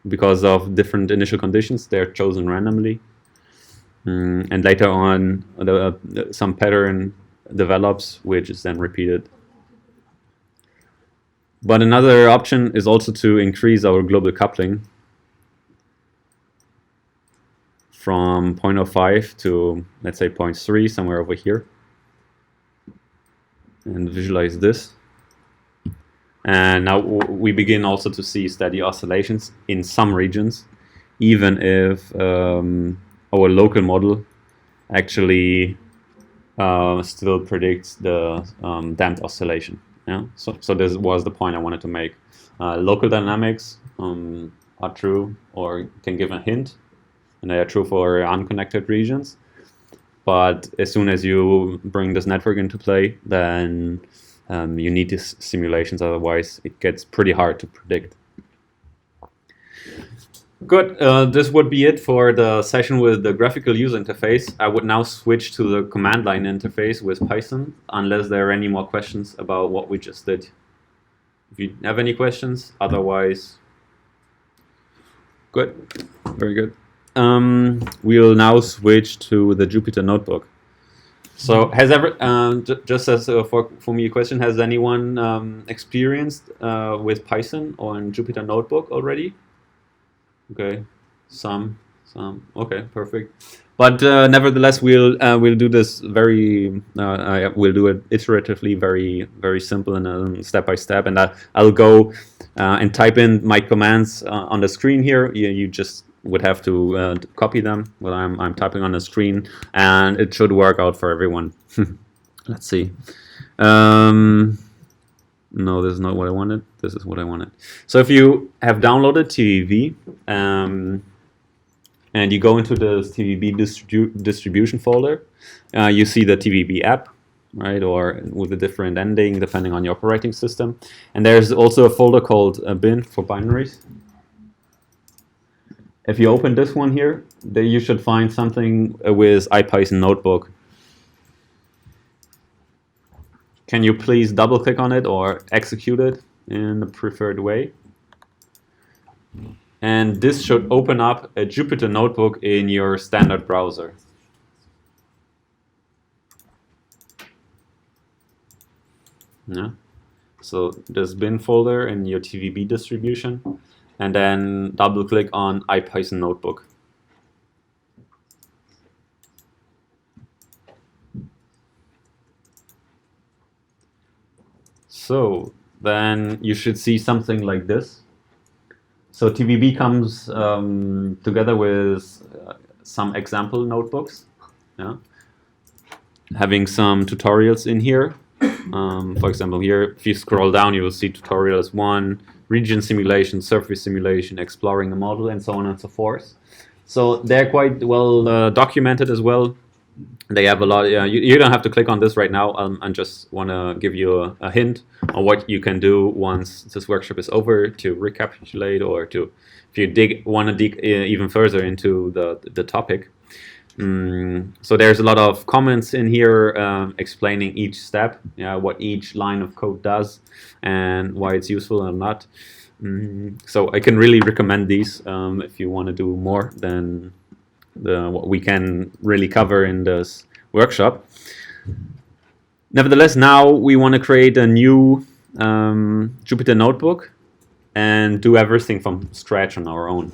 Because of different initial conditions, they're chosen randomly, and later on some pattern develops, which is then repeated. But another option is also to increase our global coupling from 0.05 to, let's say, 0.3, somewhere over here, and visualize this. And now we begin also to see steady oscillations in some regions, even if our local model actually still predicts the damped oscillation. Yeah. So this was the point I wanted to make. Local dynamics are true, or can give a hint, and they are true for unconnected regions. But as soon as you bring this network into play, then you need these simulations, otherwise it gets pretty hard to predict. Good. This would be it for the session with the graphical user interface. I would now switch to the command line interface with Python, unless there are any more questions about what we just did. If you have any questions, otherwise, good. Very good. We'll now switch to the Jupyter Notebook. So, has just as for me a question, has anyone experienced with Python on Jupyter Notebook already? Okay, some. Okay, perfect. But nevertheless, we'll do this we'll do it iteratively, very simple and step by step. And I'll go and type in my commands on the screen here. You just would have to copy them. What I'm typing on the screen, and it should work out for everyone. Let's see. No, this is not what I wanted. This is what I wanted. So if you have downloaded TVB and you go into the TVB distribution folder, you see the TVB app, right, or with a different ending depending on your operating system. And there's also a folder called bin for binaries. If you open this one here, then you should find something with IPython Notebook. Can you please double click on it or execute it in the preferred way? And this should open up a Jupyter Notebook in your standard browser. Yeah. So this bin folder in your TVB distribution, and then double click on IPython Notebook. So then you should see something like this. So TVB comes together with some example notebooks, yeah, having some tutorials in here. For example, here, if you scroll down, you will see tutorials 1, region simulation, surface simulation, exploring a model, and so on and so forth. So they're quite well documented as well. They have a lot. You don't have to click on this right now. I just want to give you a hint on what you can do once this workshop is over to recapitulate, or to, if you want to dig even further into the topic. So there's a lot of comments in here explaining each step, what each line of code does, and why it's useful or not. So I can really recommend these if you want to do more than what we can really cover in this workshop. Nevertheless, now we want to create a new Jupyter Notebook and do everything from scratch on our own.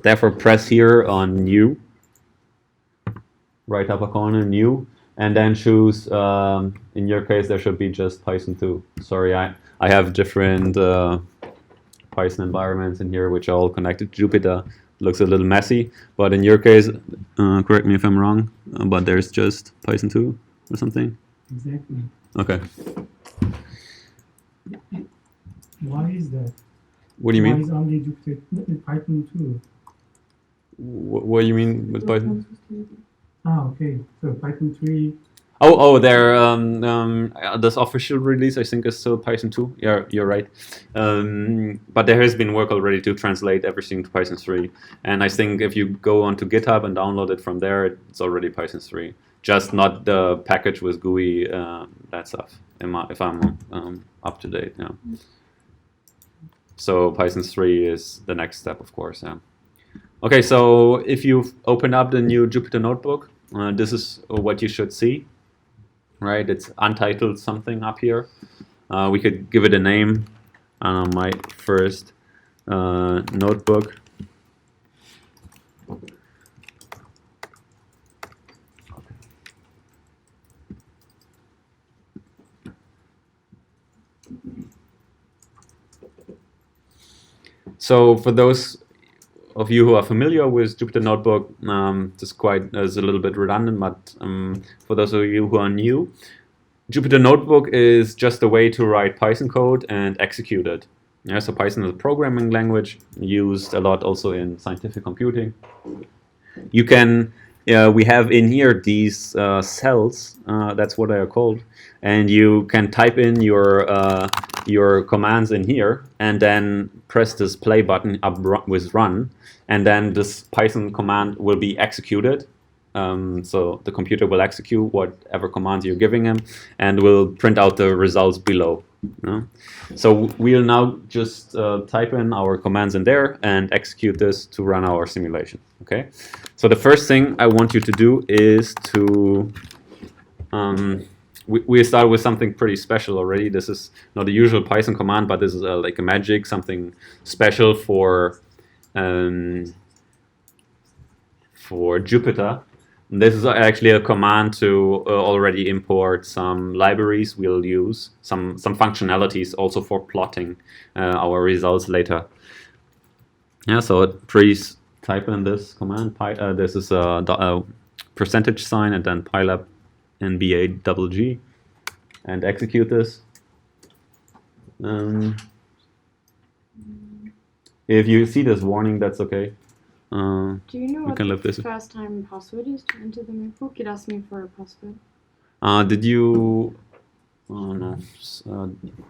Therefore, press here on New, right upper corner, New, and then choose, in your case, there should be just Python 2. Sorry, I have different Python environments in here which are all connected to Jupyter. Looks a little messy, but in your case, correct me if I'm wrong, but there's just Python 2 or something? Exactly. Okay. Why is that? What do you Why mean? is only Jupyter Python 2? What do you mean with Python? Okay. So Python 3. Oh, this official release, I think, is still Python 2. Yeah, you're right. But there has been work already to translate everything to Python 3. And I think if you go onto GitHub and download it from there, it's already Python 3. Just not the package with GUI, that stuff, if I'm up to date. Yeah. So Python 3 is the next step, of course. Yeah. Okay, so if you've opened up the new Jupyter Notebook, this is what you should see. Right, it's untitled something up here. We could give it a name. My first notebook. So for those of you who are familiar with Jupyter Notebook, this is a little bit redundant, but for those of you who are new, Jupyter Notebook is just a way to write Python code and execute it. Yeah, so Python is a programming language used a lot also in scientific computing. You can, we have in here these cells, that's what they are called, and you can type in your your commands in here and then press this play button up with run, and then this Python command will be executed. So the computer will execute whatever commands you're giving him and will print out the results below. So we'll now just type in our commands in there and execute this to run our simulation. Okay. So the first thing I want you to do is to we start with something pretty special already. This is not a usual Python command, but this is like a magic, something special for Jupyter. And this is actually a command to already import some libraries we'll use, some functionalities also for plotting our results later. Yeah, so please type in this command. This is a percentage sign and then pylab NBAGG and execute this. If you see this warning, that's okay. Do you know what can live the this. first time password is to enter the notebook? It asked me for a password. Did you? Oh no.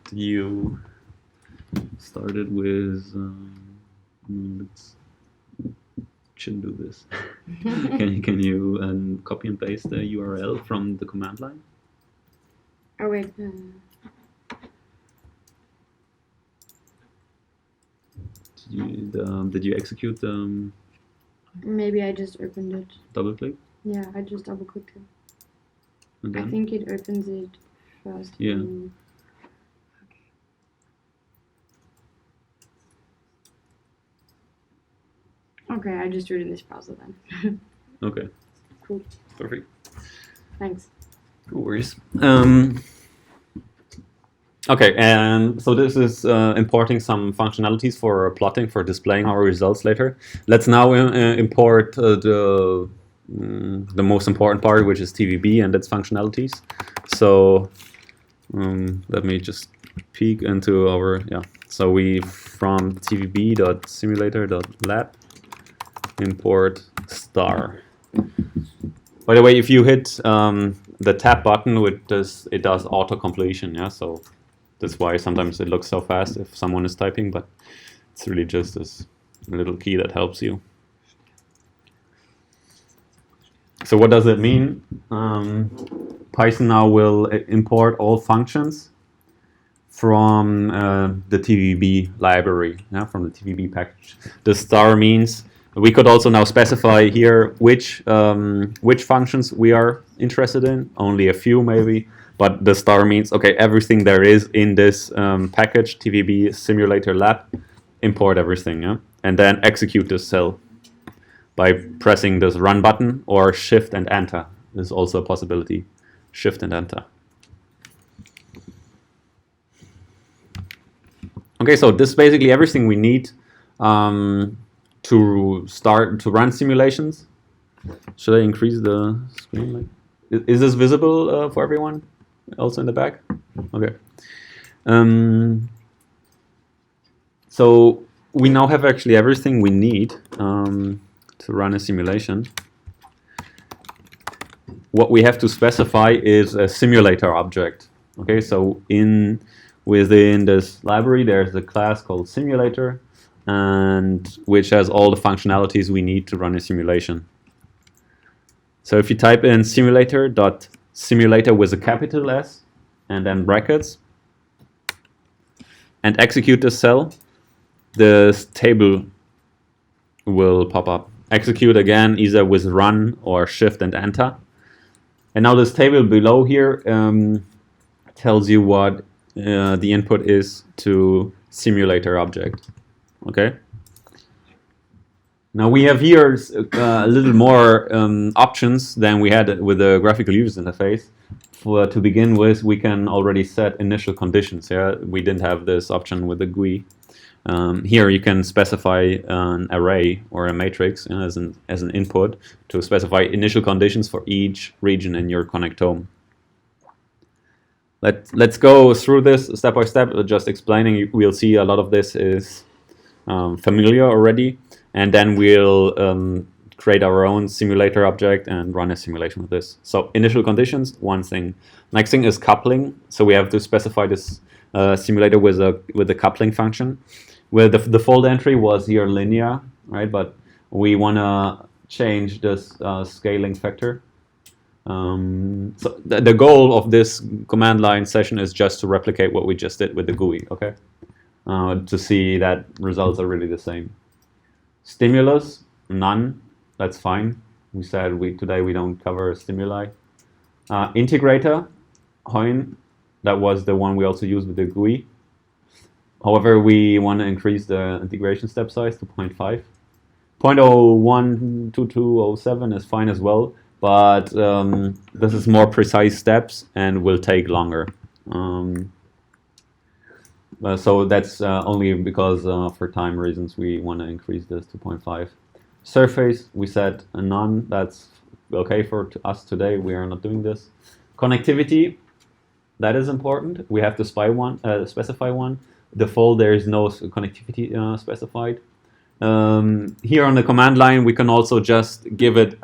Did you started with? Let's shouldn't do this. Can you copy and paste the URL from the command line? Oh wait. Did you execute Maybe I just opened it. double click? Yeah, I just double clicked it. And I then? think it opens it first. Yeah. and- Okay, I just do it in this browser then. Okay. Cool. Perfect. Thanks. No worries. Okay, and so this is importing some functionalities for plotting, for displaying our results later. Let's now import the most important part, which is TVB and its functionalities. So let me just peek into our, so we from tvb.simulator.lab import star. By the way, if you hit the tab button, it does auto completion. Yeah, so that's why sometimes it looks so fast if someone is typing, but it's really just this little key that helps you. So what does it mean? Python now will import all functions from the TVB library, from the TVB package. The star means we could also now specify here which functions we are interested in, only a few maybe, but the star means, okay, everything there is in this package, TVB Simulator Lab, import everything, and then execute this cell by pressing this run button or shift and enter. There's also a possibility, shift and enter. Okay, so this is basically everything we need to start to run simulations. Should I increase the screen? Is this visible for everyone? Also in the back? Okay. So we now have actually everything we need to run a simulation. What we have to specify is a simulator object. Okay, so within this library there's a class called simulator, and which has all the functionalities we need to run a simulation. So if you type in simulator.simulator with a capital S and then brackets and execute the cell, this table will pop up. Execute again either with run or shift and enter. And now this table below here tells you what the input is to simulator object. Okay. Now we have here a little more options than we had with the graphical user interface. To begin with, we can already set initial conditions. Yeah, we didn't have this option with the GUI. Here you can specify an array or a matrix as an input to specify initial conditions for each region in your connectome. Let's go through this step by step, just explaining. We'll see a lot of this is familiar already, and then we'll create our own simulator object and run a simulation with this. So initial conditions, one thing. Next thing is coupling. So we have to specify this simulator with the coupling function. Where the fold entry was here linear, right? But we want to change this scaling factor. So the goal of this command line session is just to replicate what we just did with the GUI, okay? To see that results are really the same. Stimulus, none, that's fine. We said today we don't cover stimuli. Integrator, Hoin, that was the one we also used with the GUI. However, we want to increase the integration step size to 0.5. 0.012207 is fine as well, but this is more precise steps and will take longer. So that's only because for time reasons we want to increase this to 0.5. Surface, we said none. That's okay for us today. We are not doing this. Connectivity, that is important. We have to specify one. Default, there is no connectivity specified. Here on the command line, we can also just give it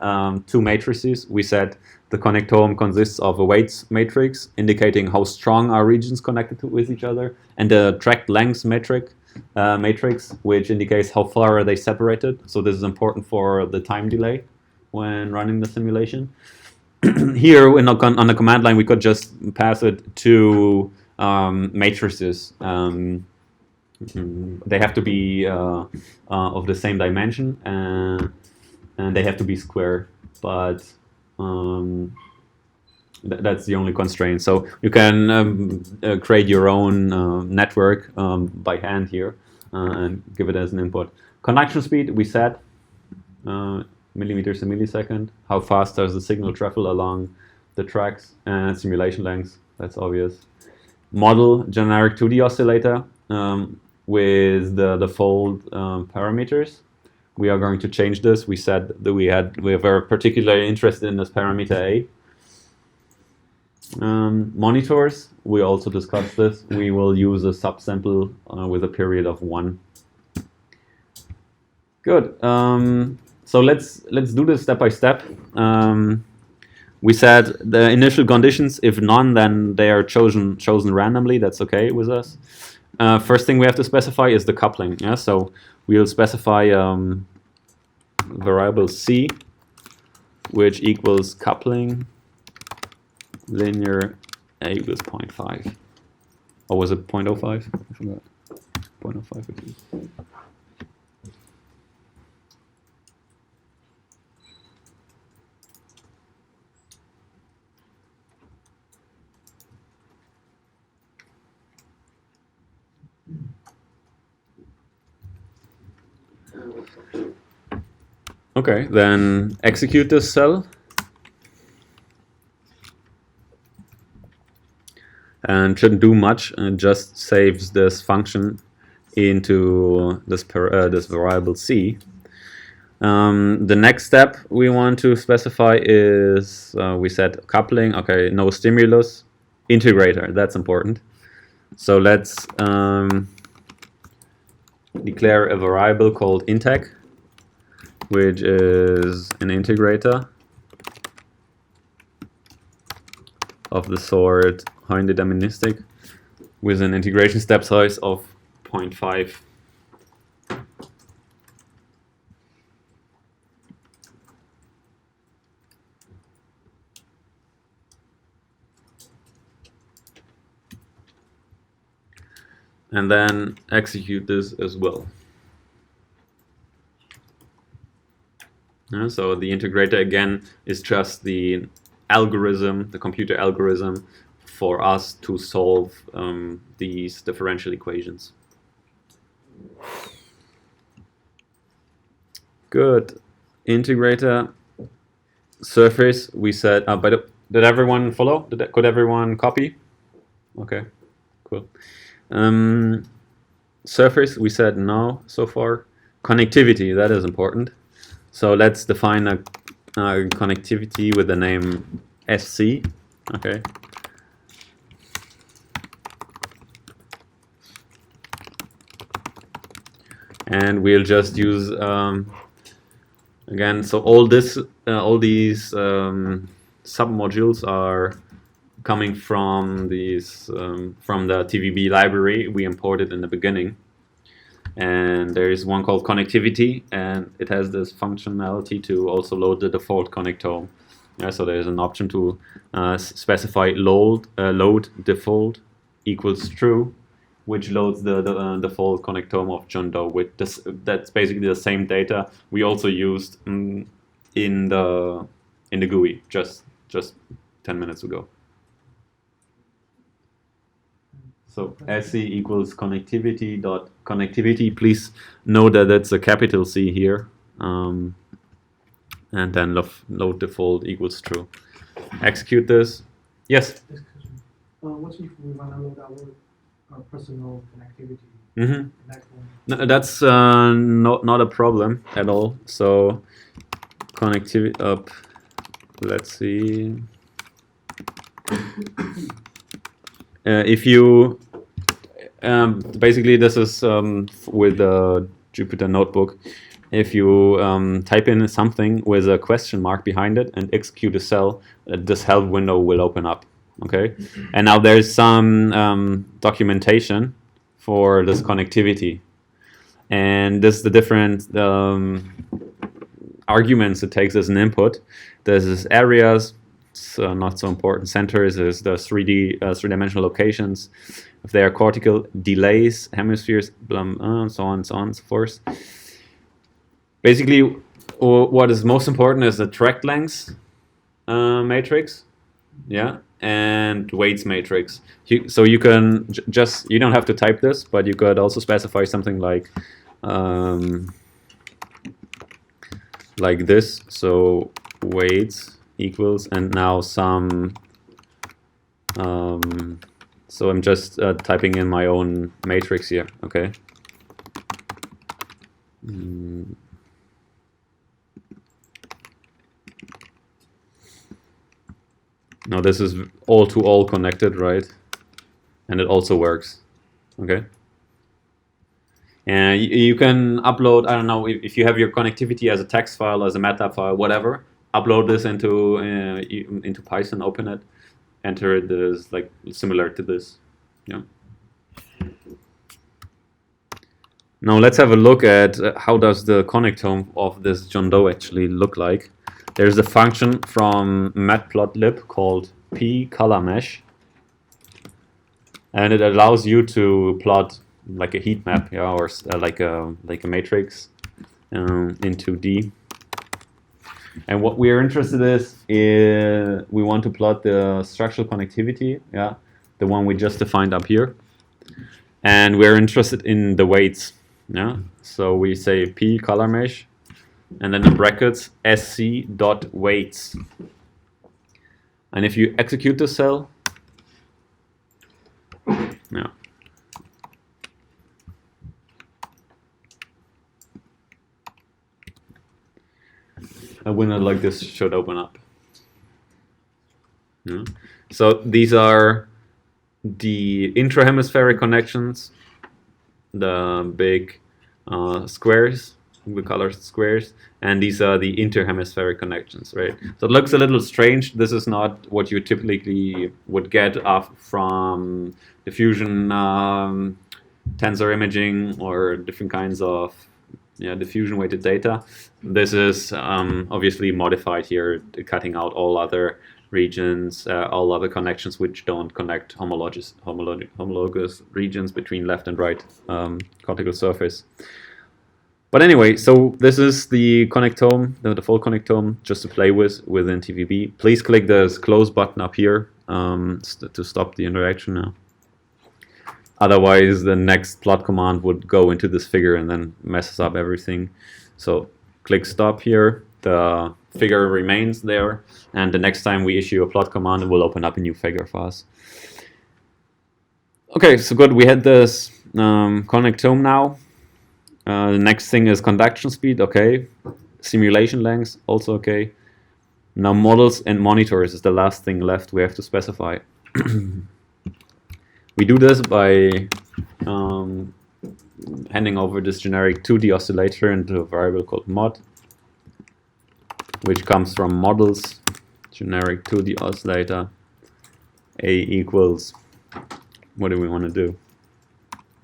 two matrices. We said the connectome consists of a weights matrix indicating how strong are regions connected with each other, and the tract length matrix, which indicates how far are they separated. So this is important for the time delay when running the simulation. Here on the command line, we could just pass it to matrices. They have to be of the same dimension, and they have to be square. But that's the only constraint. So you can create your own network by hand here and give it as an input. Conduction speed, we said millimeters a millisecond. How fast does the signal travel along the tracks? And simulation length, that's obvious. Model generic 2D oscillator with the default parameters. We are going to change this. We said that we are particularly interested in this parameter A. Monitors, we also discussed this. We will use a subsample with a period of 1. Good. So let's do this step by step. We said the initial conditions, if none, then they are chosen randomly. That's okay with us. First thing we have to specify is the coupling. Yeah, so we'll specify variable C, which equals coupling linear A equals 0.5. Or was it 0.05? I forgot. 0.05. Okay, then execute this cell. And shouldn't do much, and it just saves this function into this variable C. The next step we want to specify is, we said coupling, okay, no stimulus, integrator, that's important. So let's declare a variable called integ, which is an integrator of the sort Hein deterministic with an integration step size of 0.5. And then execute this as well. So the integrator again is just the algorithm, the computer algorithm for us to solve these differential equations. Good. Integrator surface, we said, did everyone follow? Could everyone copy? Okay, cool. Surface, we said no so far. Connectivity, that is important. So let's define a connectivity with the name SC. Okay. And we'll just use again. So all these submodules are coming from these from the TVB library we imported in the beginning. And there is one called connectivity, and it has this functionality to also load the default connectome. Yeah, so there's an option to specify load default equals true, which loads the default connectome of John Doe. With this, that's basically the same data we also used in the GUI just 10 minutes ago. So SC equals connectivity dot connectivity. Please know that that's a capital C here, and then load default equals true. Execute this. Yes. What if we want to load our personal connectivity? Mm-hmm. Connect one? No, that's not a problem at all. So connectivity up. Let's see. If you basically this is with the Jupyter Notebook. If you type in something with a question mark behind it and execute a cell, this help window will open up. Okay, and now there's some documentation for this connectivity, and this is the different arguments it takes as an input. There's this areas. It's not so important. Centers is the three-dimensional locations. If they are cortical delays, hemispheres, so on, so on, so forth. Basically, what is most important is the track length matrix, yeah, and weights matrix. So you can you don't have to type this, but you could also specify something like this. So weights equals, and now some. So I'm just typing in my own matrix here. Okay. Now this is all-to-all connected, right? And it also works. Okay. And you can upload, I don't know, if you have your connectivity as a text file, as a MATLAB file, whatever, upload this into Python, open it, enter it as like similar to this. Yeah. Now let's have a look at how does the connectome of this John Doe actually look like. There's a function from matplotlib called pColorMesh, and it allows you to plot like a heat map, yeah, or like a matrix in 2D. And what we are interested in is we want to plot the structural connectivity, yeah, the one we just defined up here, and we're interested in the weights, yeah. So we say pColorMesh, and then in brackets sc.weights. And if you execute the cell, yeah. A window like this should open up. Yeah. So these are the intrahemispheric connections, the big squares, we color squares, and these are the interhemispheric connections, right? So it looks a little strange. This is not what you typically would get from diffusion tensor imaging or different kinds of diffusion weighted data. This is obviously modified here, cutting out all other regions, all other connections which don't connect homologous regions between left and right cortical surface. But anyway, so this is the connectome, the default connectome, just to play with within TVB. Please click this close button up here to stop the interaction now. Otherwise, the next plot command would go into this figure and then messes up everything. So click stop here. The figure remains there, and the next time we issue a plot command, it will open up a new figure for us. Okay, so good. We had this connectome now. The next thing is conduction speed. Okay. Simulation length, also okay. Now models and monitors is the last thing left we have to specify. We do this by handing over this generic 2D oscillator into a variable called mod, which comes from models, generic 2D oscillator. A equals, what do we want to do?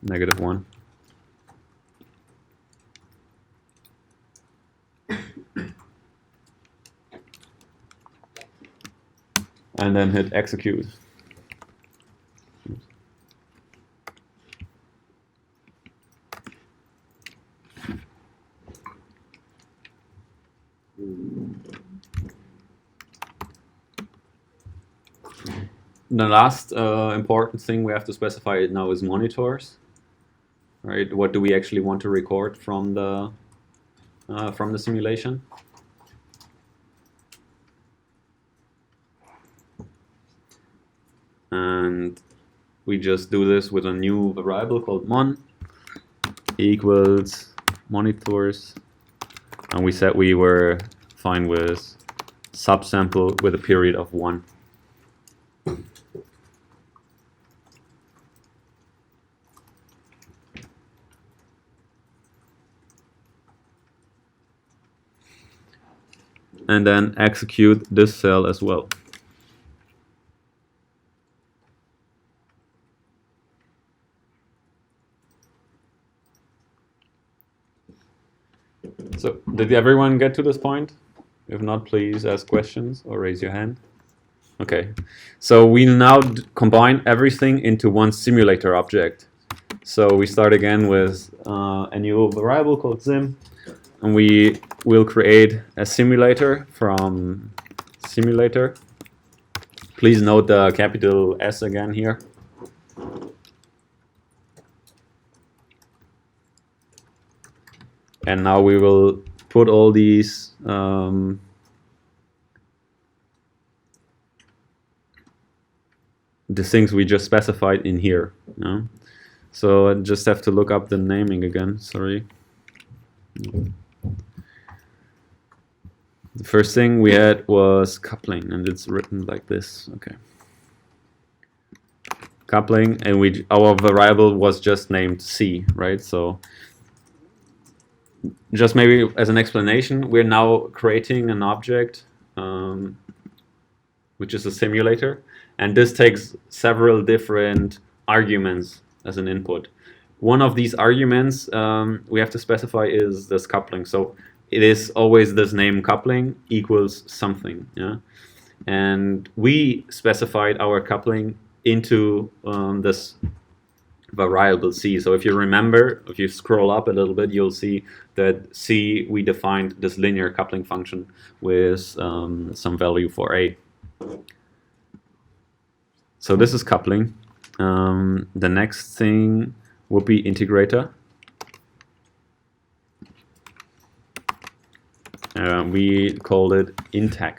-1. And then hit execute. The last important thing we have to specify now is monitors, right? What do we actually want to record from the simulation? And we just do this with a new variable called mon equals monitors, and we said we were fine with subsample with a period of 1. And then execute this cell as well. So, did everyone get to this point? If not, please ask questions or raise your hand. Okay, so we now combine everything into one simulator object. So we start again with a new variable called sim, and we will create a simulator from simulator. Please note the capital S again here. And now we will put all these the things we just specified in here. No? So I just have to look up the naming again, sorry. The first thing we had was coupling, and it's written like this. Okay. Coupling, and our variable was just named C, right? So just maybe as an explanation, we're now creating an object which is a simulator, and this takes several different arguments as an input. One of these arguments we have to specify is this coupling. So it is always this name coupling equals something, yeah? And we specified our coupling into this variable C. So if you remember, if you scroll up a little bit, you'll see that C, we defined this linear coupling function with some value for A. So this is coupling. The next thing would be integrator. We called it intag,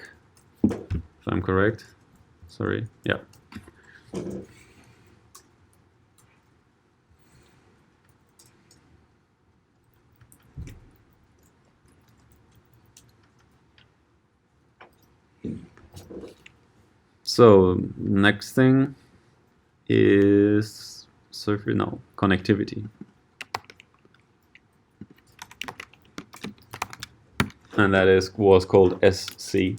if I'm correct. Sorry, yeah. So next thing is connectivity. And that was called SC.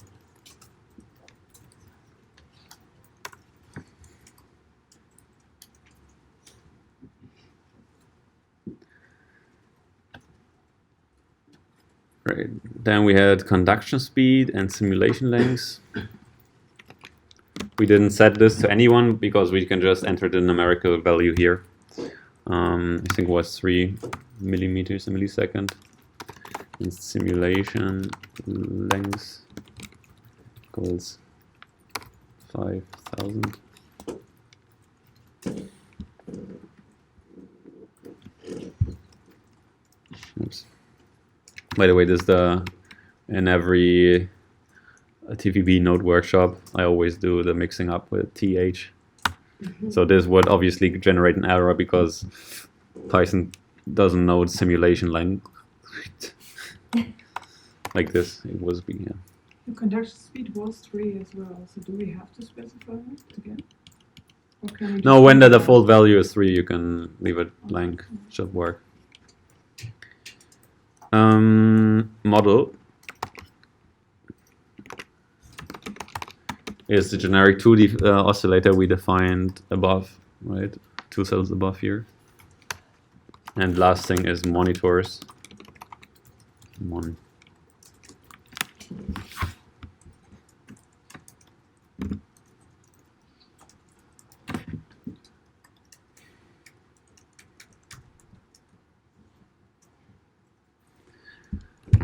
Right. Then we had conduction speed and simulation lengths. We didn't set this to anyone because we can just enter the numerical value here. I think it was 3 millimeters a millisecond. And simulation length equals 5,000. Oops. By the way, this is in every TVB Node workshop, I always do the mixing up with TH. So this would obviously generate an error because Python doesn't know simulation length. Like this, it was being. Yeah. The conduction speed was 3 as well, so do we have to specify it again? Or can we No, just when the leave it default value is 3, you can leave it blank. Should work. Model is the generic 2D oscillator we defined above, right? 2 cells above here. And last thing is monitors. Mon.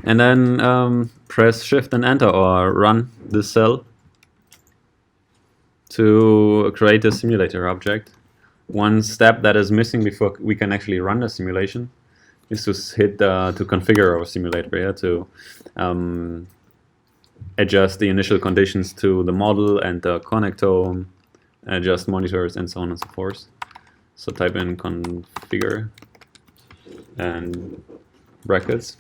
And then press Shift and Enter or run this cell to create a simulator object. One step that is missing before we can actually run the simulation is to hit to configure our simulator, yeah, to adjust the initial conditions to the model and the connectome, adjust monitors, and so on and so forth. So type in configure and brackets.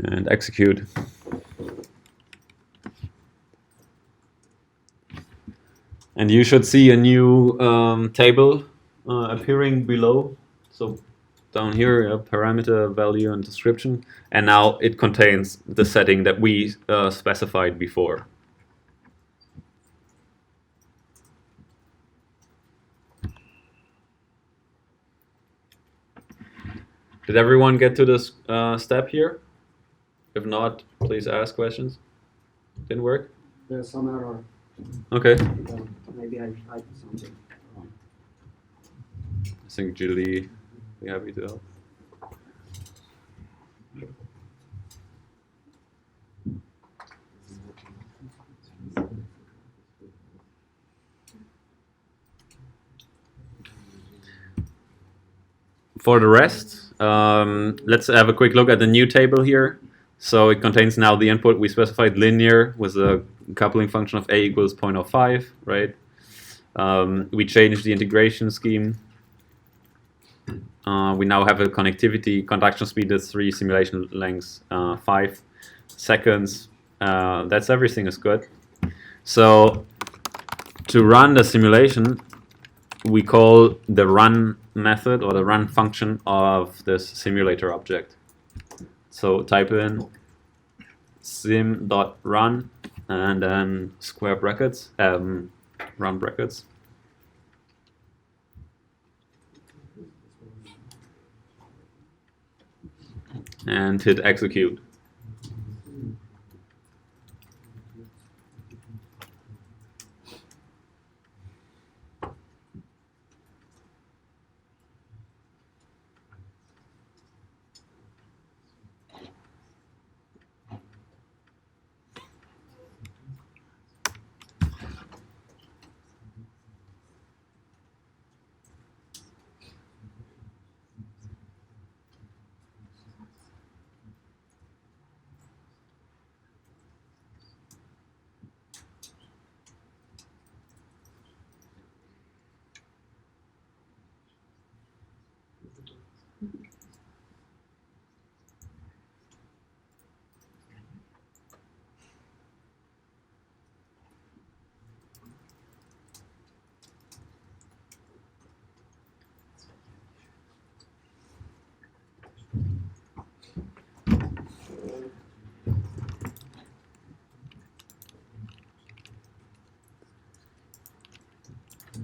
And execute. And you should see a new table appearing below. So down here, a parameter, value, and description. And now it contains the setting that we specified before. Did everyone get to this step here? If not, please ask questions. Didn't work? There's some error. Okay. Maybe I typed something wrong. I think Julie will be happy to help. For the rest, let's have a quick look at the new table here. So it contains now the input we specified linear with a coupling function of a equals 0.05, right? We changed the integration scheme. We now have a connectivity. Conduction speed is 3, simulation length 5 seconds. That's everything is good. So to run the simulation, we call the run method or the run function of this simulator object. So type in sim.run and then square brackets, run brackets. And hit execute.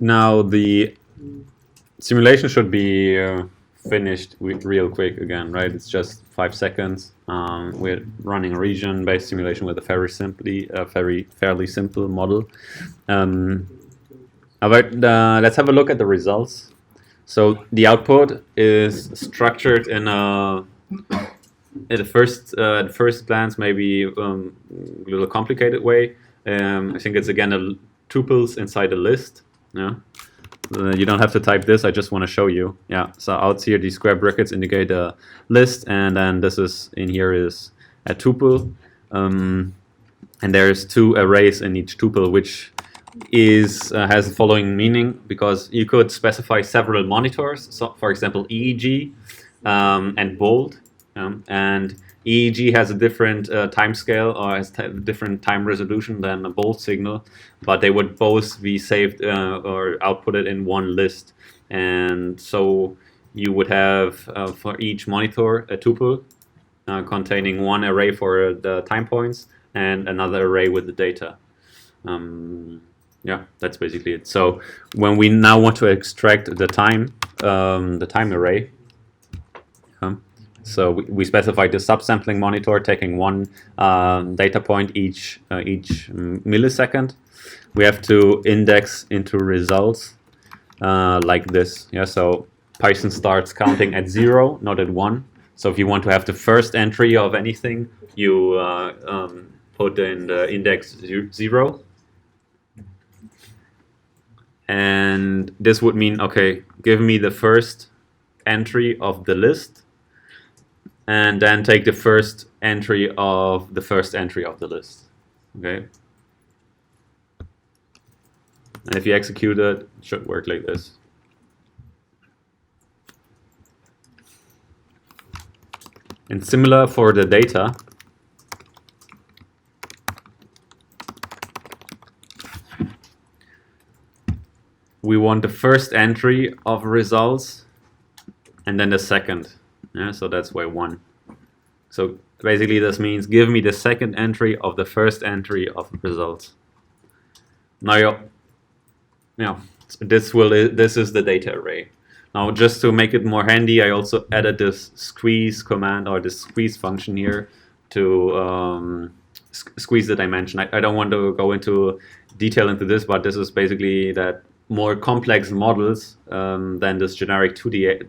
Now the simulation should be finished real quick again, right? It's just 5 seconds. We're running a region-based simulation with a fairly simple model. Let's have a look at the results. So the output is structured in at the first glance maybe a little complicated way. I think it's again tuples inside a list. Yeah. You don't have to type this, I just want to show you. Yeah, so out here these square brackets indicate a list, and then this is in here is a tuple. And there's 2 arrays in each tuple, which is has the following meaning, because you could specify several monitors, so for example EEG and bold, and EEG has a different time scale or has different time resolution than a bold signal, but they would both be saved or outputted in one list. And so you would have for each monitor a tuple containing one array for the time points and another array with the data. Yeah, that's basically it. So when we now want to extract the time array, so we specified the subsampling monitor taking one data point each millisecond. We have to index into results like this. Yeah, so Python starts counting at 0, not at 1. So if you want to have the first entry of anything, you put in the index 0. And this would mean, okay, give me the first entry of the list, and then take the first entry of the first entry of the list. Okay. And if you execute it, it should work like this. And similar for the data. We want the first entry of results and then the second. Yeah, so that's why 1. So basically this means give me the second entry of the first entry of results. Now this is the data array. Now just to make it more handy, I also added this squeeze command or this squeeze function here to squeeze the dimension. I don't want to go into detail into this, but this is basically that more complex models than this generic 2D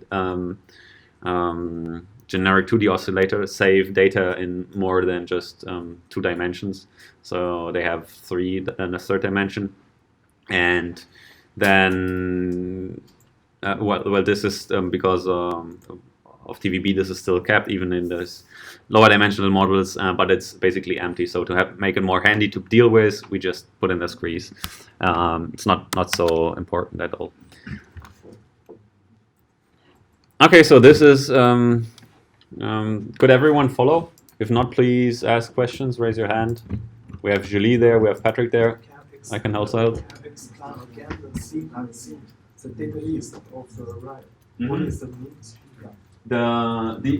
oscillator save data in more than just 2 dimensions. So they have 3 and a third dimension, and then well, this is because of TVB. This is still kept even in this lower dimensional models, but it's basically empty. So to make it more handy to deal with, we just put in the squeeze. It's not so important at all. Okay, so this is could everyone follow? If not, please ask questions, raise your hand. We have Julie there, we have Patrick there. I can also help. Explain again the scene and scene, the data list of the right. What is the mean?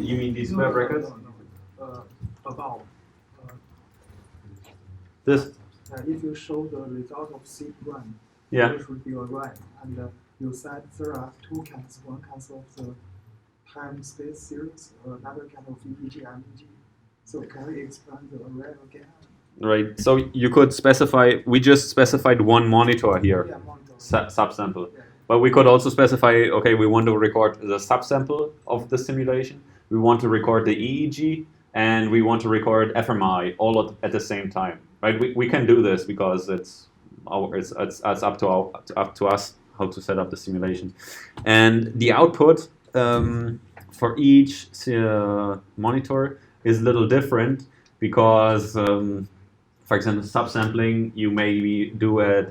You mean these web records? About This? if you show the result of seed run, Yeah. it should be a right, and you said there are 2 kinds. One kind of the time-space series, another kind of EEG, MEG. So can we explain the array again? Right. So you could specify. We just specified one monitor here, Yeah, monitor. subsample. Yeah. But we could also specify. Okay, we want to record the subsample of the simulation. We want to record the EEG, and we want to record fMRI all at the same time. Right. We can do this because it's up to us how to set up the simulation, and the output for each monitor is a little different because. For example, subsampling you maybe do at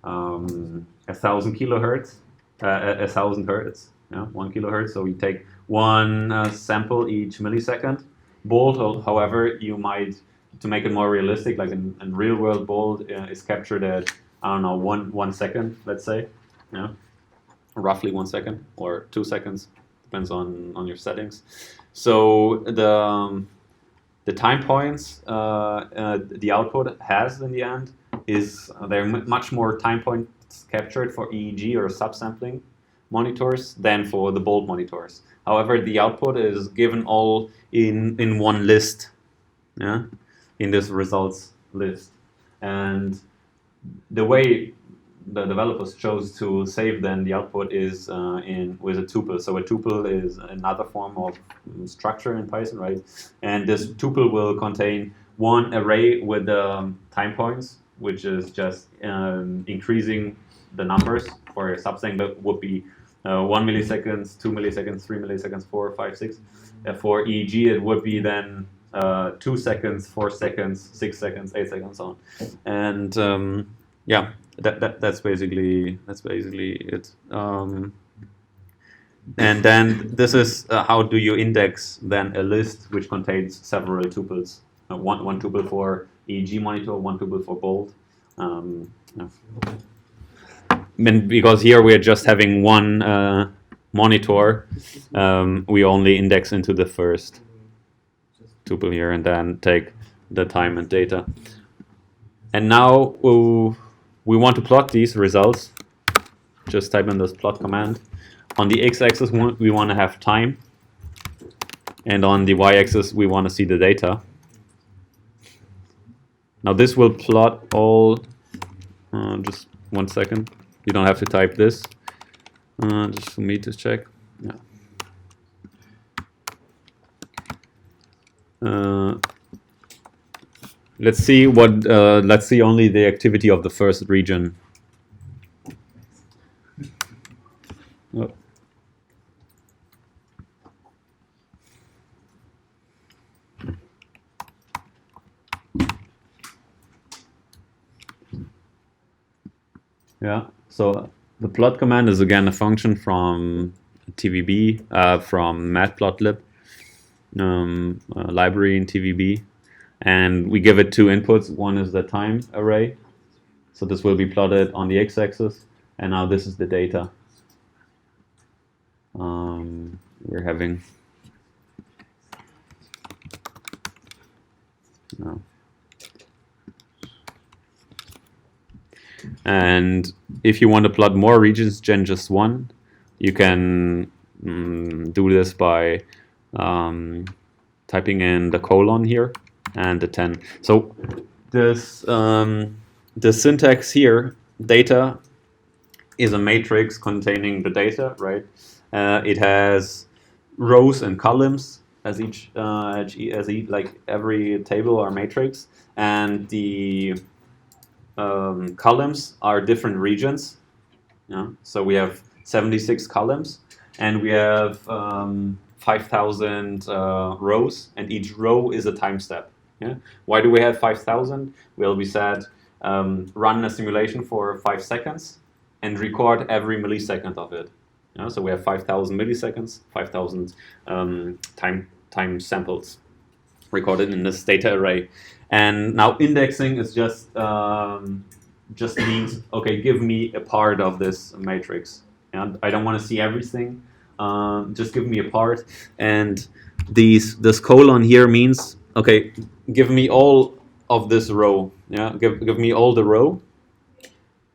1,000 kilohertz, 1,000 hertz, 1 kilohertz. So we take one sample each millisecond. Bold, however, you might, to make it more realistic, like in real world, bold is captured at, I don't know, one second, let's say, roughly 1 second or 2 seconds, depends on your settings. So the time points the output has in the end is there are much more time points captured for EEG or subsampling monitors than for the bold monitors. However, the output is given all in one list, in this results list. And the way the developers chose to save then the output is with a tuple. So a tuple is another form of structure in Python, right? And this tuple will contain one array with time points, which is just increasing the numbers for a substring that would be 1 milliseconds, 2 milliseconds, 3 milliseconds, 4, 5, 6. For EEG, it would be then 2 seconds, 4 seconds, 6 seconds, 8 seconds, so on. And yeah. That's basically it. And then this is how do you index then a list which contains several tuples. One tuple for EEG monitor, one tuple for bold. And because here we're just having one monitor, we only index into the first tuple here and then take the time and data. And now we want to plot these results. Just type in this plot command. On the x-axis, we want to have time. And on the y-axis, we want to see the data. Now this will plot all, just 1 second. You don't have to type this, just for me to check. Yeah. Let's see what. Let's see only the activity of the first region. Oh. Yeah, so the plot command is again a function from TVB, from matplotlib library in TVB, and we give it 2 inputs. One is the time array, so this will be plotted on the x-axis, and now this is the data. We're having no. And if you want to plot more regions than just one, you can do this by typing in the colon here and the 10. So this the syntax here, data, is a matrix containing the data, right? It has rows and columns as like every table or matrix, and the columns are different regions. Yeah? So we have 76 columns, and we have 5,000 rows, and each row is a time step. Yeah? Why do we have 5,000? Well, we said run a simulation for 5 seconds and record every millisecond of it. Yeah? So we have 5,000 milliseconds, 5,000 time samples recorded in this data array. And now indexing is just means, okay, give me a part of this matrix. And I don't want to see everything. Just give me a part. And this colon here means, okay, give me all of this row. Yeah, give me all the row.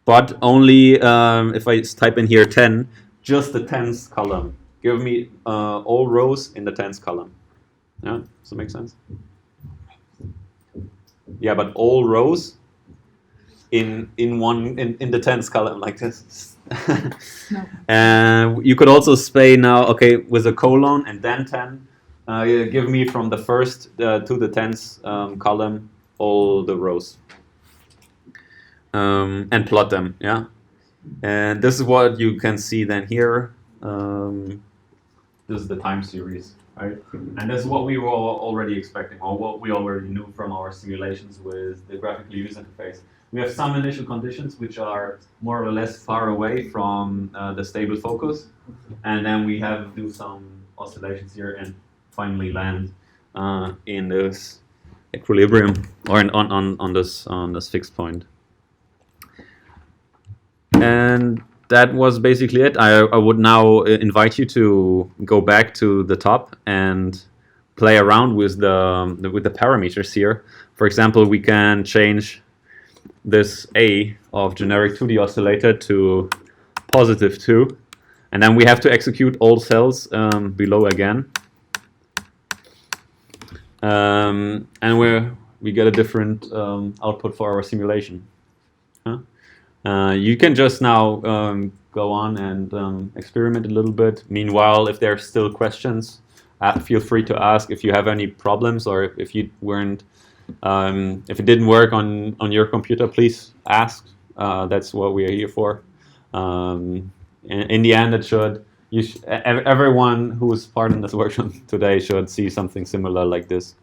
But only if I type in here 10, just the 10th column. Give me all rows in the 10th column. Yeah, does that make sense? Yeah, but all rows in the 10th column like this. No. And you could also say now, okay, with a colon and then 10, give me from the first to the 10th column all the rows. And plot them, yeah. And this is what you can see then here. This is the time series, right? And this is what we were already expecting, or what we already knew from our simulations with the graphical user interface. We have some initial conditions which are more or less far away from the stable focus, and then we have to do some oscillations here and finally land in this equilibrium or on this fixed point. And that was basically it. I would now invite you to go back to the top and play around with the parameters here. For example, we can change this A of generic 2D oscillator to +2, and then we have to execute all cells below again, and we get a different output for our simulation. You can just now go on and experiment a little bit. Meanwhile, if there are still questions, feel free to ask. If you have any problems, or if you weren't, if it didn't work on your computer, please ask. That's what we are here for. In the end, it should. Everyone who is part in this workshop today should see something similar like this.